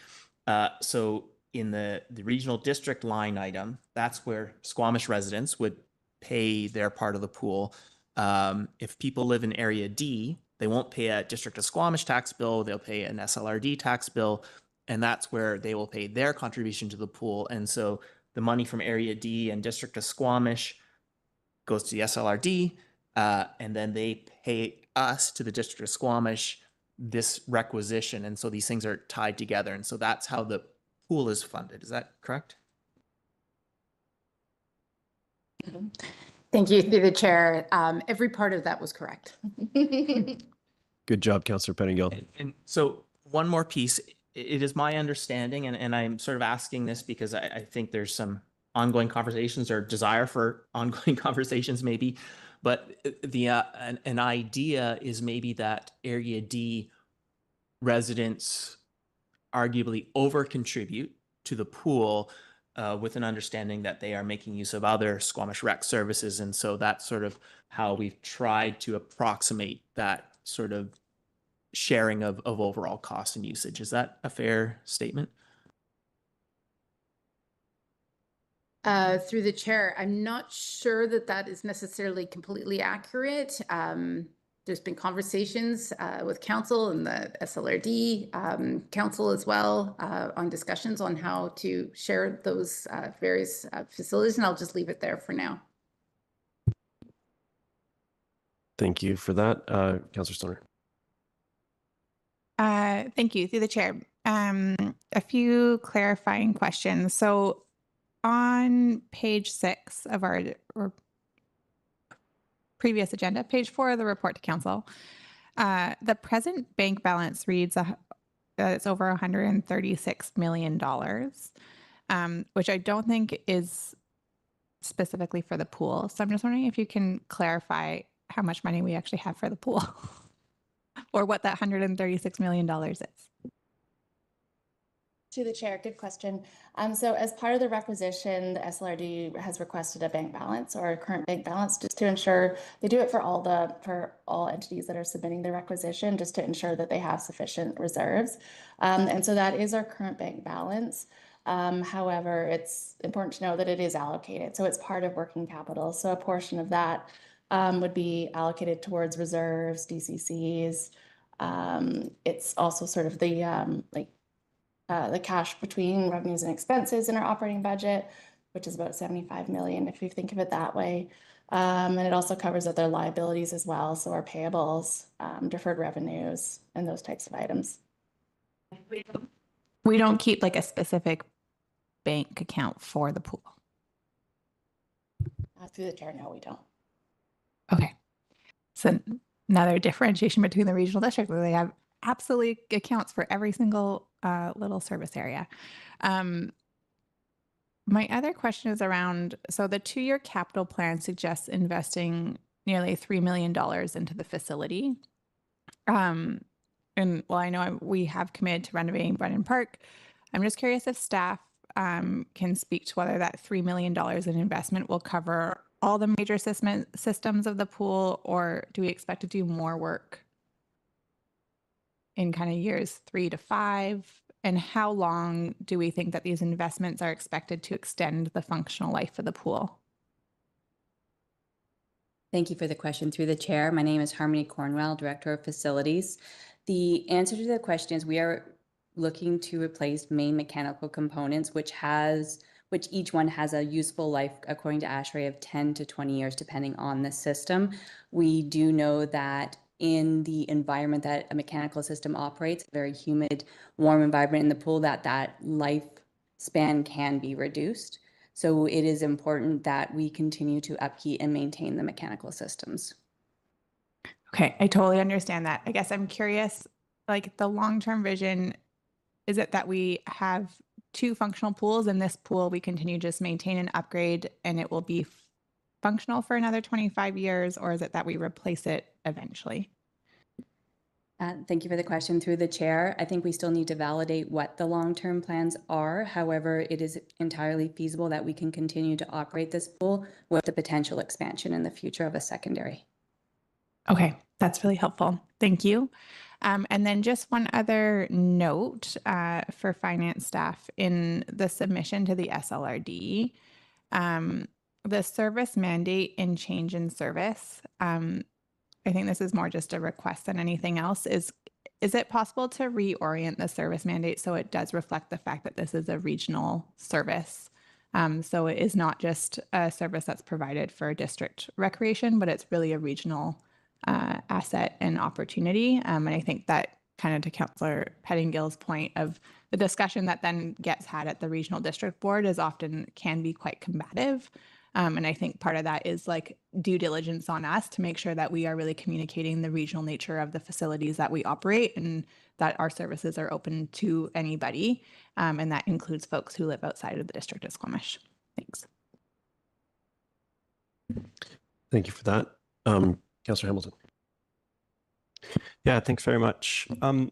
So in the regional district line item, that's where Squamish residents would pay their part of the pool. If people live in Area D, they won't pay a District of Squamish tax bill, they'll pay an SLRD tax bill, and that's where they will pay their contribution to the pool. And so the money from Area D and District of Squamish goes to the SLRD, and then they pay us, to the District of Squamish, this requisition. And so these things are tied together. And so that's how the pool is funded. Is that correct? Thank you, through the chair. Every part of that was correct. Good job, Councilor Pettingill. And so one more piece. It is my understanding, and I'm sort of asking this because I think there's some ongoing conversations or desire for ongoing conversations maybe, but an idea is maybe that Area D residents arguably over contribute to the pool with an understanding that they are making use of other Squamish rec services. And so that's sort of how we've tried to approximate that sort of sharing of overall cost and usage. Is that a fair statement? Through the chair, I'm not sure that that is necessarily completely accurate. There's been conversations with council and the SLRD council as well on discussions on how to share those various facilities, and I'll just leave it there for now. Thank you for that. Councilor Stoner. Thank you, through the chair. A few clarifying questions. So on page 6 of our previous agenda, page 4 of the report to council, the present bank balance reads it's over $136 million, which I don't think is specifically for the pool. So I'm just wondering if you can clarify how much money we actually have for the pool or what that $136 million is. To the chair, good question. So as part of the requisition, the SLRD has requested a bank balance or a current bank balance just to ensure they do it for all entities that are submitting the requisition, just to ensure that they have sufficient reserves. And so that is our current bank balance. However, it's important to know that it is allocated. So it's part of working capital. So a portion of that would be allocated towards reserves, DCCs. It's also sort of the cash between revenues and expenses in our operating budget, which is about 75 million if you think of it that way. And it also covers other liabilities as well, so our payables, deferred revenues, and those types of items. We don't keep like a specific bank account for the pool. Through the chair, no, we don't. Okay. So another differentiation between the regional district, where they have absolutely accounts for every single little service area. My other question is around, so the 2-year capital plan suggests investing nearly $3 million into the facility. And well, I know we have committed to renovating Brennan Park. I'm just curious if staff can speak to whether that $3 million in investment will cover all the major systems of the pool, or do we expect to do more work in kind of years 3 to 5? And how long do we think that these investments are expected to extend the functional life of the pool? Thank you for the question. Through the chair, my name is Harmony Cornwell, Director of Facilities. The answer to the question is we are looking to replace main mechanical components, which each one has a useful life, according to ASHRAE, of 10 to 20 years, depending on the system. We do know that in the environment that a mechanical system operates, a very humid, warm environment in the pool, that lifespan can be reduced. So it is important that we continue to upkeep and maintain the mechanical systems. Okay, I totally understand that. I guess I'm curious, like the long-term vision, is it that we have 2 functional pools, and this pool we continue to just maintain and upgrade and it will be functional for another 25 years, or is it that we replace it eventually? Thank you for the question. Through the chair, I think we still need to validate what the long-term plans are. However, it is entirely feasible that we can continue to operate this pool with the potential expansion in the future of a secondary. Okay, that's really helpful. Thank you. And then just one other note for finance staff in the submission to the SLRD, the service mandate and change in service. I think this is more just a request than anything else. Is it possible to reorient the service mandate so it does reflect the fact that this is a regional service? So it is not just a service that's provided for district recreation, but it's really a regional asset and opportunity. And I think that kind of to Councillor Pettingill's point of the discussion that then gets had at the regional district board is often can be quite combative. And I think part of that is like due diligence on us to make sure that we are really communicating the regional nature of the facilities that we operate and that our services are open to anybody. And that includes folks who live outside of the district of Squamish. Thanks. Thank you for that. Councillor Hamilton. Yeah, thanks very much. I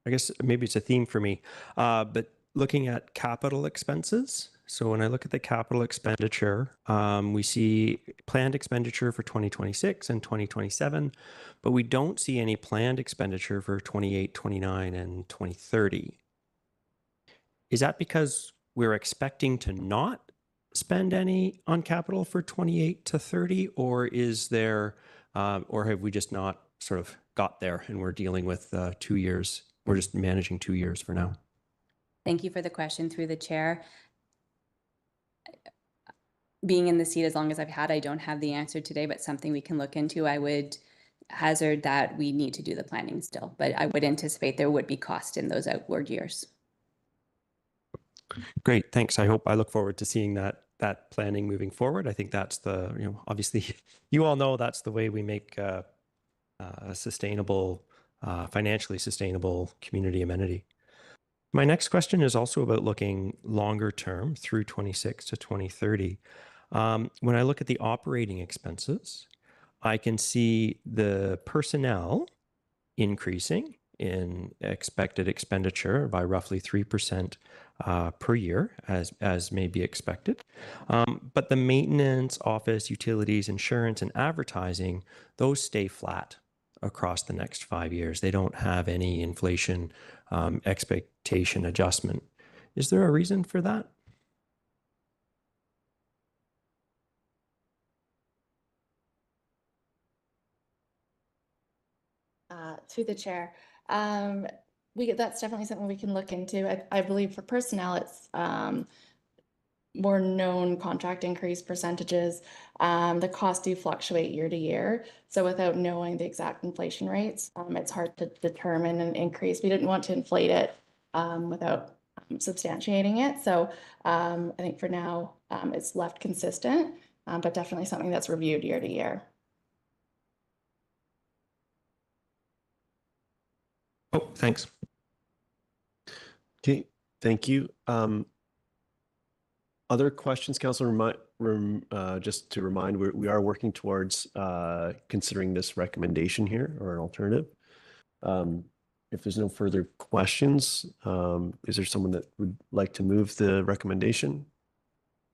guess maybe it's a theme for me, but looking at capital expenses. So when I look at the capital expenditure, we see planned expenditure for 2026 and 2027, but we don't see any planned expenditure for 28, 29, and 2030. Is that because we're expecting to not spend any on capital for 28 to 30, or is there, or have we just not sort of got there and we're dealing with 2 years? We're just managing 2 years for now. Thank you for the question. Through the chair. Being in the seat as long as I've had, I don't have the answer today, but something we can look into. I would hazard that we need to do the planning still, but I would anticipate there would be cost in those outward years. Great, thanks. I look forward to seeing that planning moving forward. I think that's the, obviously you all know that's the way we make a sustainable, financially sustainable community amenity. My next question is also about looking longer term through 26 to 2030. When I look at the operating expenses, I can see the personnel increasing in expected expenditure by roughly 3% per year, as may be expected. But the maintenance, office, utilities, insurance, and advertising, those stay flat across the next 5 years. They don't have any inflation expectation adjustment. Is there a reason for that? Through the chair, that's definitely something we can look into. I believe for personnel, it's more known contract increase percentages. The costs do fluctuate year to year. So without knowing the exact inflation rates, it's hard to determine an increase. We didn't want to inflate it without substantiating it. So I think for now, it's left consistent, but definitely something that's reviewed year to year. Oh, thanks. Okay, thank you. Other questions, Councillor? Just to remind, we are working towards considering this recommendation here or an alternative. If there's no further questions, is there someone that would like to move the recommendation?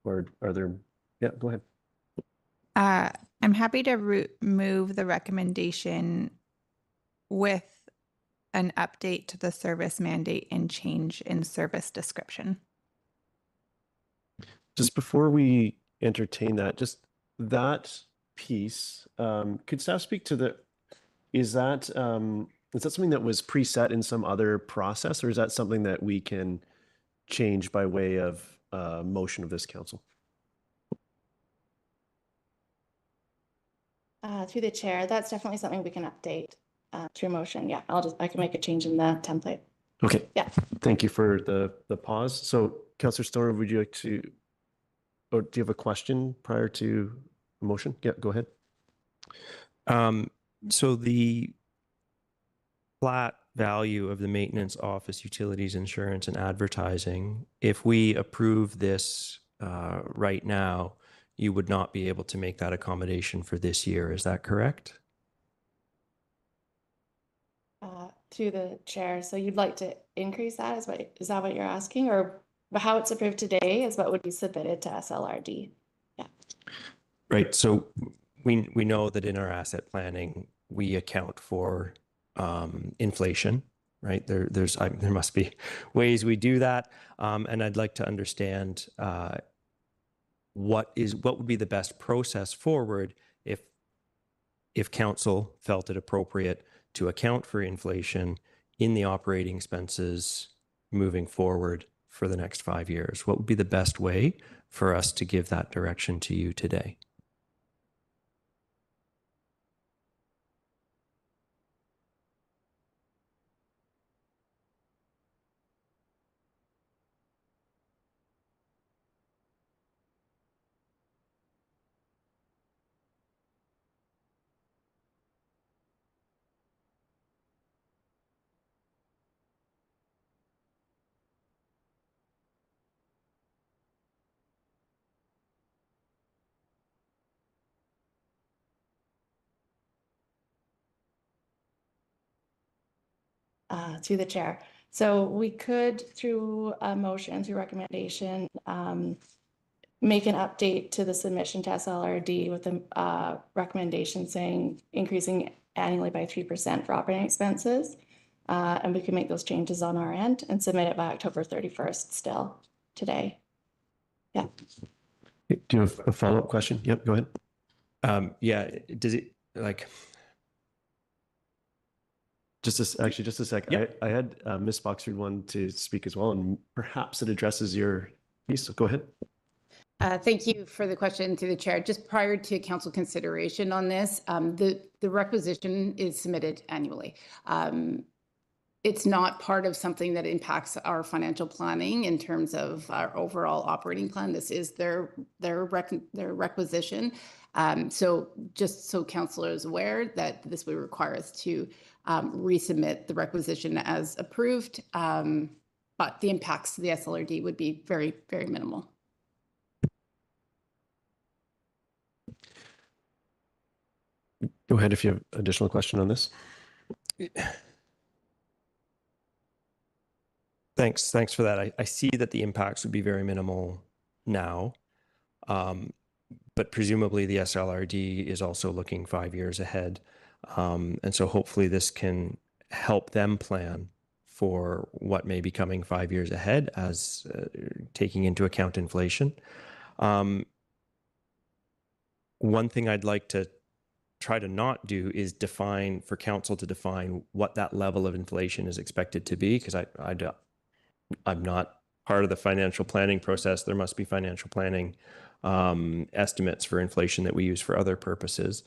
Or are there? Yeah, go ahead. I'm happy to move the recommendation with an update to the service mandate and change in service description. Just before we entertain that, just that piece, could staff speak to is that something that was preset in some other process, or is that something that we can change by way of motion of this council? Through the chair, that's definitely something we can update through motion. Yeah, I can make a change in the template. Okay. Yeah. Thank you for the pause. So, Councillor Stoner, would you like to, or do you have a question prior to a motion? Yeah, go ahead. So the flat value of the maintenance, office, utilities, insurance, and advertising, if we approve this right now, you would not be able to make that accommodation for this year. Is that correct? Through the chair, so you'd like to increase that? Is that what you're asking? Or how it's approved today is what would be submitted to SLRD? Yeah. Right. So we know that in our asset planning, we account for inflation, right? There must be ways we do that. And I'd like to understand what would be the best process forward if council felt it appropriate to account for inflation in the operating expenses moving forward for the next 5 years. What would be the best way for us to give that direction to you today? Through the chair. So we could, through a motion, through recommendation, make an update to the submission to SLRD with a recommendation saying increasing annually by 3% for operating expenses. And we can make those changes on our end and submit it by October 31st still today. Yeah. Do you have a follow-up question? Yep, go ahead. Yeah, does it like... Just a second. Yep. I had Ms. Boxford want to speak as well, and perhaps it addresses your piece. So go ahead. Thank you for the question to the chair. Just prior to council consideration on this, the requisition is submitted annually. It's not part of something that impacts our financial planning in terms of our overall operating plan. This is their requisition. So just so council is aware that this would require us to resubmit the requisition as approved, but the impacts to the SLRD would be very, very minimal. Go ahead if you have additional question on this. Thanks for that. I see that the impacts would be very minimal now, but presumably the SLRD is also looking 5 years ahead. And so hopefully this can help them plan for what may be coming 5 years ahead as taking into account inflation. One thing I'd like to try to not do is define for council to define what that level of inflation is expected to be, because I'm not part of the financial planning process. There must be financial planning estimates for inflation that we use for other purposes.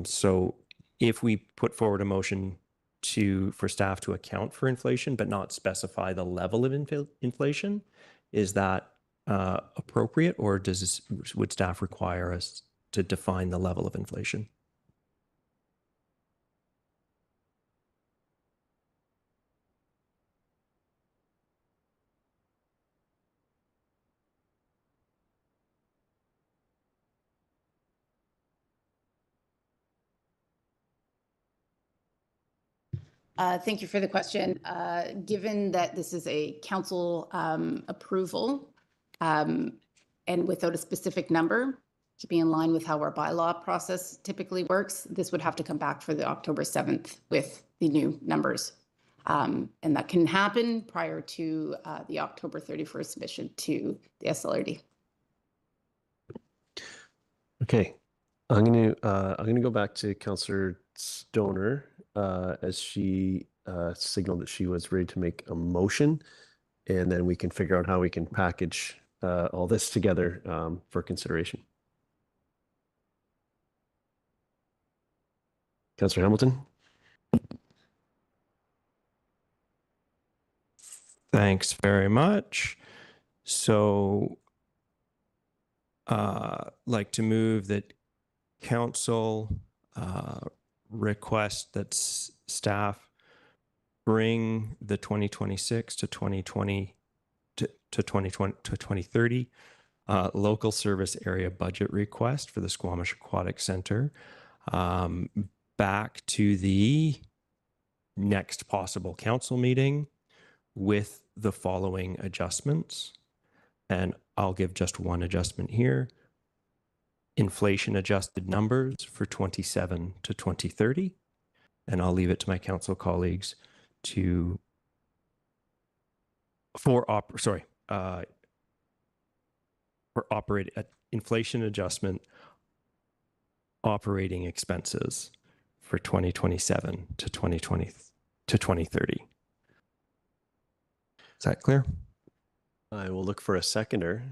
So if we put forward a motion for staff to account for inflation, but not specify the level of inflation, is that appropriate, or would staff require us to define the level of inflation? Thank you for the question. Given that this is a council approval and without a specific number, to be in line with how our bylaw process typically works, this would have to come back for the October 7th with the new numbers. And that can happen prior to the October 31st submission to the SLRD. Okay, I'm gonna go back to Councillor Stoner as she signaled that she was ready to make a motion, and then we can figure out how we can package all this together for consideration. Councillor Hamilton. Thanks very much. So like to move that council request that staff bring the 2026 to 2020 to 2030 local service area budget request for the Squamish Aquatic Center back to the next possible council meeting with the following adjustments. And I'll give just one adjustment here. Inflation adjusted numbers for 27 to 2030. And I'll leave it to my council colleagues to for inflation adjustment operating expenses for 2027 to 2030. Is that clear? I will look for a seconder.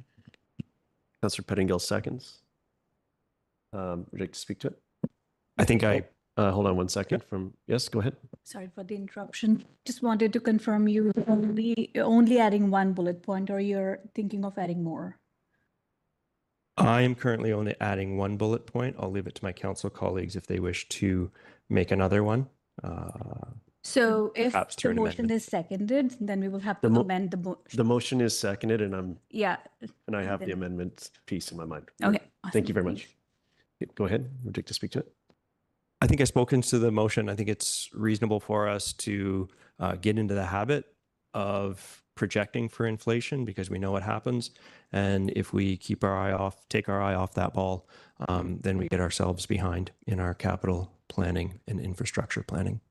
Councillor Pettingill seconds. Would you like to speak to it? I think hold on one second. Yes, go ahead. Sorry for the interruption. Just wanted to confirm you only adding one bullet point, or you're thinking of adding more? I am currently only adding one bullet point. I'll leave it to my council colleagues if they wish to make another one. So if the motion amendment. is seconded, then we will have to amend the motion. The motion is seconded, and I have the then- amendment piece in my mind. Okay. Thank you awesome. very much. Go ahead. Would you like to speak to it? I think I've spoken to the motion. I think it's reasonable for us to get into the habit of projecting for inflation because we know what happens. And if we take our eye off that ball, then we get ourselves behind in our capital planning and infrastructure planning.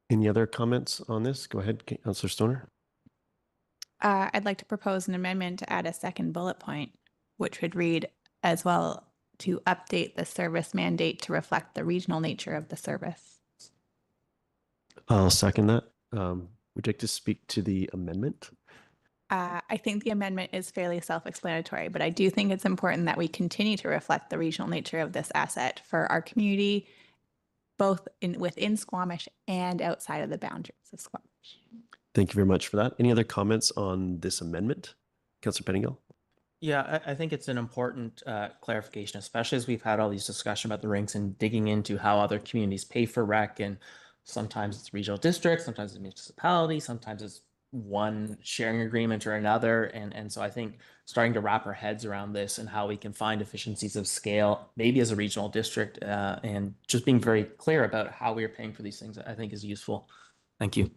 Any other comments on this? Go ahead, Councillor Stoner. I'd like to propose an amendment to add a second bullet point, which would read as well to update the service mandate to reflect the regional nature of the service. I'll second that. Would you like to speak to the amendment? I think the amendment is fairly self-explanatory, but I do think it's important that we continue to reflect the regional nature of this asset for our community, both within Squamish and outside of the boundaries of Squamish. Thank you very much for that. Any other comments on this amendment? Councillor Pettingill? Yeah, I think it's an important clarification, especially as we've had all these discussions about the rinks and digging into how other communities pay for rec, and sometimes it's regional districts, sometimes it's municipality, sometimes it's one sharing agreement or another. And so I think starting to wrap our heads around this and how we can find efficiencies of scale, maybe as a regional district, and just being very clear about how we are paying for these things, I think is useful. Thank you.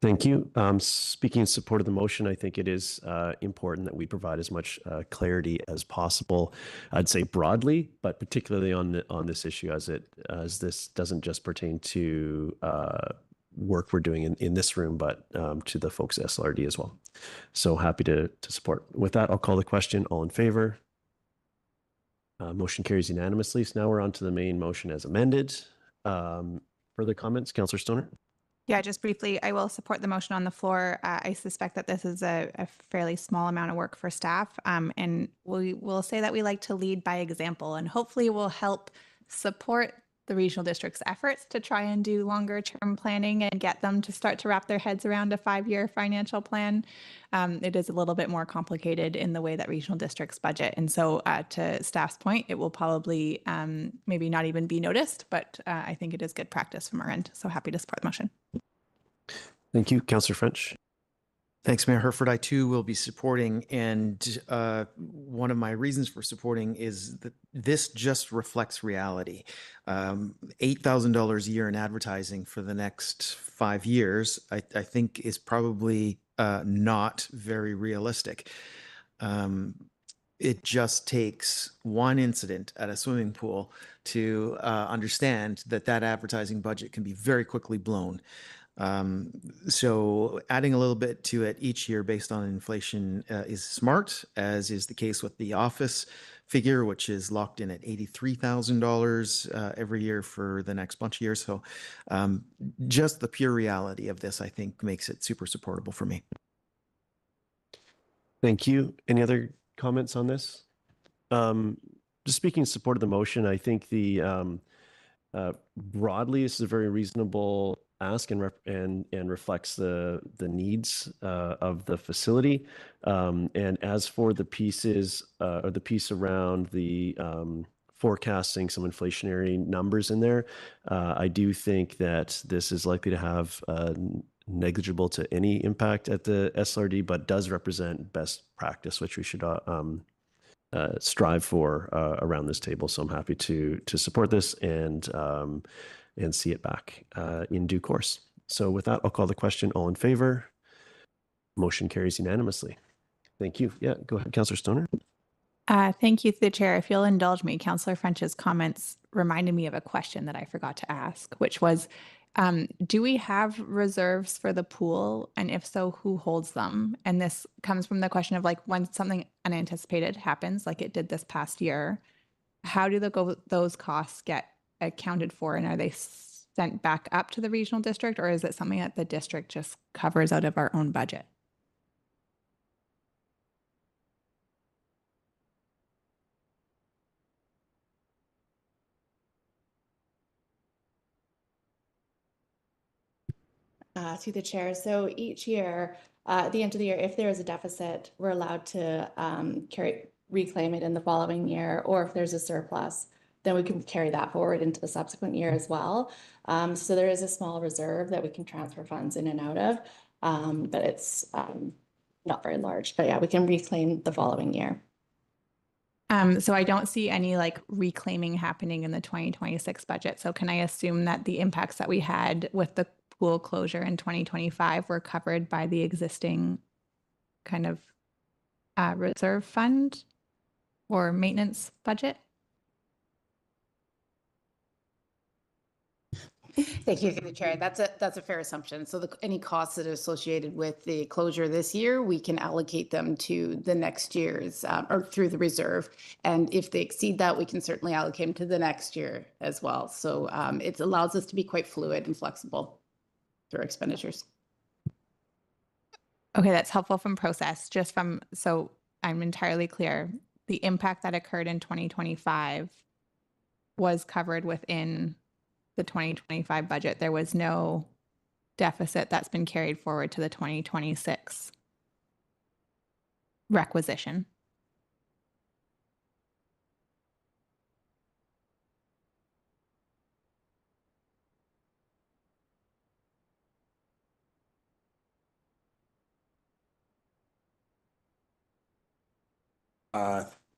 Thank you. Speaking in support of the motion, I think it is important that we provide as much clarity as possible. I'd say broadly, but particularly on this issue, as this doesn't just pertain to work we're doing in this room, but to the folks at SLRD as well. So happy to support. With that, I'll call the question. All in favor? Motion carries unanimously. So now we're on to the main motion as amended. Further comments, Councillor Stoner? Yeah, just briefly, I will support the motion on the floor. I suspect that this is a fairly small amount of work for staff. And we will say that we like to lead by example, and hopefully will help support the regional district's efforts to try and do longer term planning and get them to start to wrap their heads around a 5-year financial plan. It is a little bit more complicated in the way that regional districts budget. And so to staff's point, it will probably maybe not even be noticed, but I think it is good practice from our end. So happy to support the motion. Thank you. Councillor French. Thanks, Mayor Herford. I too will be supporting, and one of my reasons for supporting is that this just reflects reality. $8,000 a year in advertising for the next 5 years, I think is probably not very realistic. It just takes one incident at a swimming pool to understand that that advertising budget can be very quickly blown. So adding a little bit to it each year based on inflation is smart, as is the case with the office figure, which is locked in at $83,000 every year for the next bunch of years. So just the pure reality of this, I think, makes it super supportable for me. Thank you. Any other comments on this? Just speaking in support of the motion, I think the broadly, this is a very reasonable ask and reflects the needs of the facility. And as for the pieces or the piece around the forecasting some inflationary numbers in there, I do think that this is likely to have negligible to any impact at the SLRD, but does represent best practice, which we should strive for around this table. So I'm happy to support this and see it back in due course. So with that, I'll call the question. All in favor? Motion carries unanimously. Thank you. Yeah, go ahead, Councillor Stoner. Thank you, the chair. If you'll indulge me, Councillor French's comments reminded me of a question that I forgot to ask, which was, do we have reserves for the pool? And if so, who holds them? And this comes from the question of, like, when something unanticipated happens, like it did this past year, how do those costs get accounted for? And are they sent back up to the regional district, or is it something that the district just covers out of our own budget? To the chair. So each year, at the end of the year, if there is a deficit, we're allowed to reclaim it in the following year, or if there's a surplus, then we can carry that forward into the subsequent year as well. So there is a small reserve that we can transfer funds in and out of, but it's not very large. But yeah, we can reclaim the following year. So I don't see any like reclaiming happening in the 2026 budget. So can I assume that the impacts that we had with the pool closure in 2025 were covered by the existing kind of reserve fund or maintenance budget? Thank you, through the chair. That's a fair assumption. So any costs that are associated with the closure this year, we can allocate them to the next year's or through the reserve. And if they exceed that, we can certainly allocate them to the next year as well. So it allows us to be quite fluid and flexible through our expenditures. Okay, that's helpful from process. Just from, so I'm entirely clear, the impact that occurred in 2025 was covered within the 2025 budget. There was no deficit that's been carried forward to the 2026 requisition.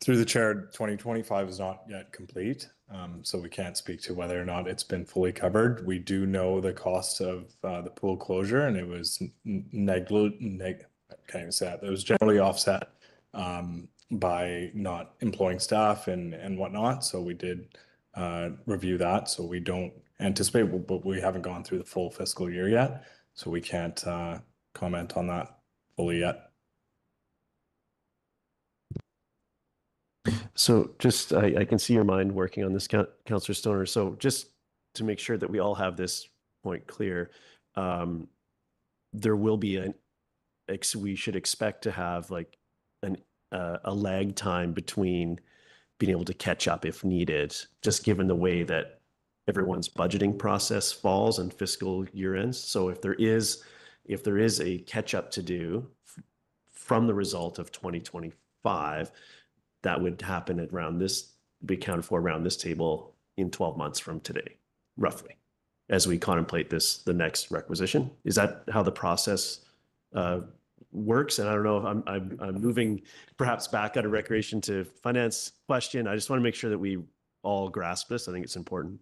Through the chair, 2025 is not yet complete. So we can't speak to whether or not it's been fully covered. We do know the cost of the pool closure, and it was I can't even say that. It was generally offset by not employing staff and whatnot. So we did review that. So we don't anticipate, but we haven't gone through the full fiscal year yet. So we can't comment on that fully yet. So just, I can see your mind working on this, Councillor Stoner. So just to make sure that we all have this point clear, there will be we should expect to have like a lag time between being able to catch up if needed, just given the way that everyone's budgeting process falls and fiscal year ends. So if there is a catch up to do from the result of 2025, that would happen at around this, be accounted for around this table in 12 months from today, roughly, as we contemplate the next requisition. Is that how the process works? And I don't know if I'm moving perhaps back out of recreation to finance question. I just want to make sure that we all grasp this. I think it's important.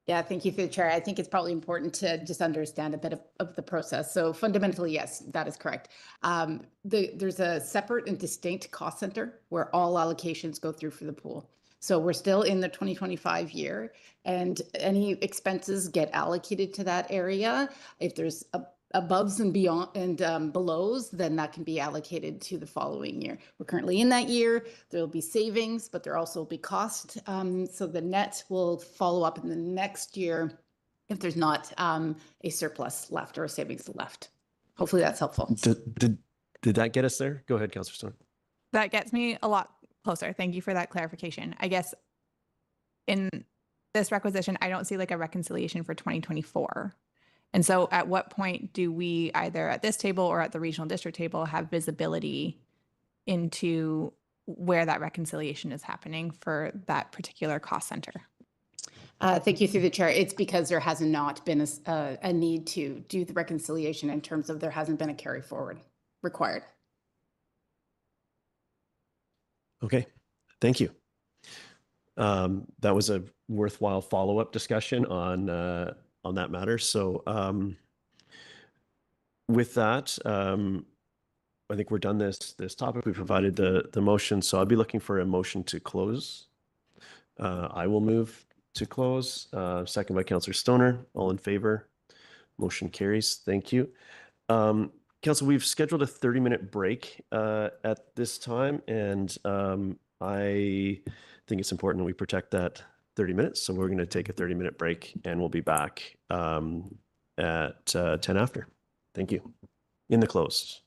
Yeah, thank you, through the chair. I think it's probably important to just understand a bit of the process. So fundamentally, yes, that is correct. There's a separate and distinct cost center where all allocations go through for the pool. So we're still in the 2025 year, and any expenses get allocated to that area. If there's aboves and beyond and belows, then that can be allocated to the following year. We're currently in that year. There will be savings, but there also will be cost. So the net will follow up in the next year if there's not a surplus left or a savings left. Hopefully that's helpful. Did that get us there? Go ahead, Councillor Stone. That gets me a lot closer. Thank you for that clarification. I guess in this requisition, I don't see like a reconciliation for 2024. And so at what point do we, either at this table or at the regional district table, have visibility into where that reconciliation is happening for that particular cost center? Thank you, through the chair. It's because there has not been a need to do the reconciliation in terms of there hasn't been a carry forward required. Okay, thank you. That was a worthwhile follow-up discussion on that matter. So with that, I think we're done this topic. We provided the motion, so I'll be looking for a motion to close. I will move to close. Second by Councillor Stoner. All in favor? Motion carries. Thank you. Council, we've scheduled a 30-minute break at this time, and I think it's important that we protect that 30 minutes. So we're going to take a 30-minute break, and we'll be back at 10 after. Thank you. In the close.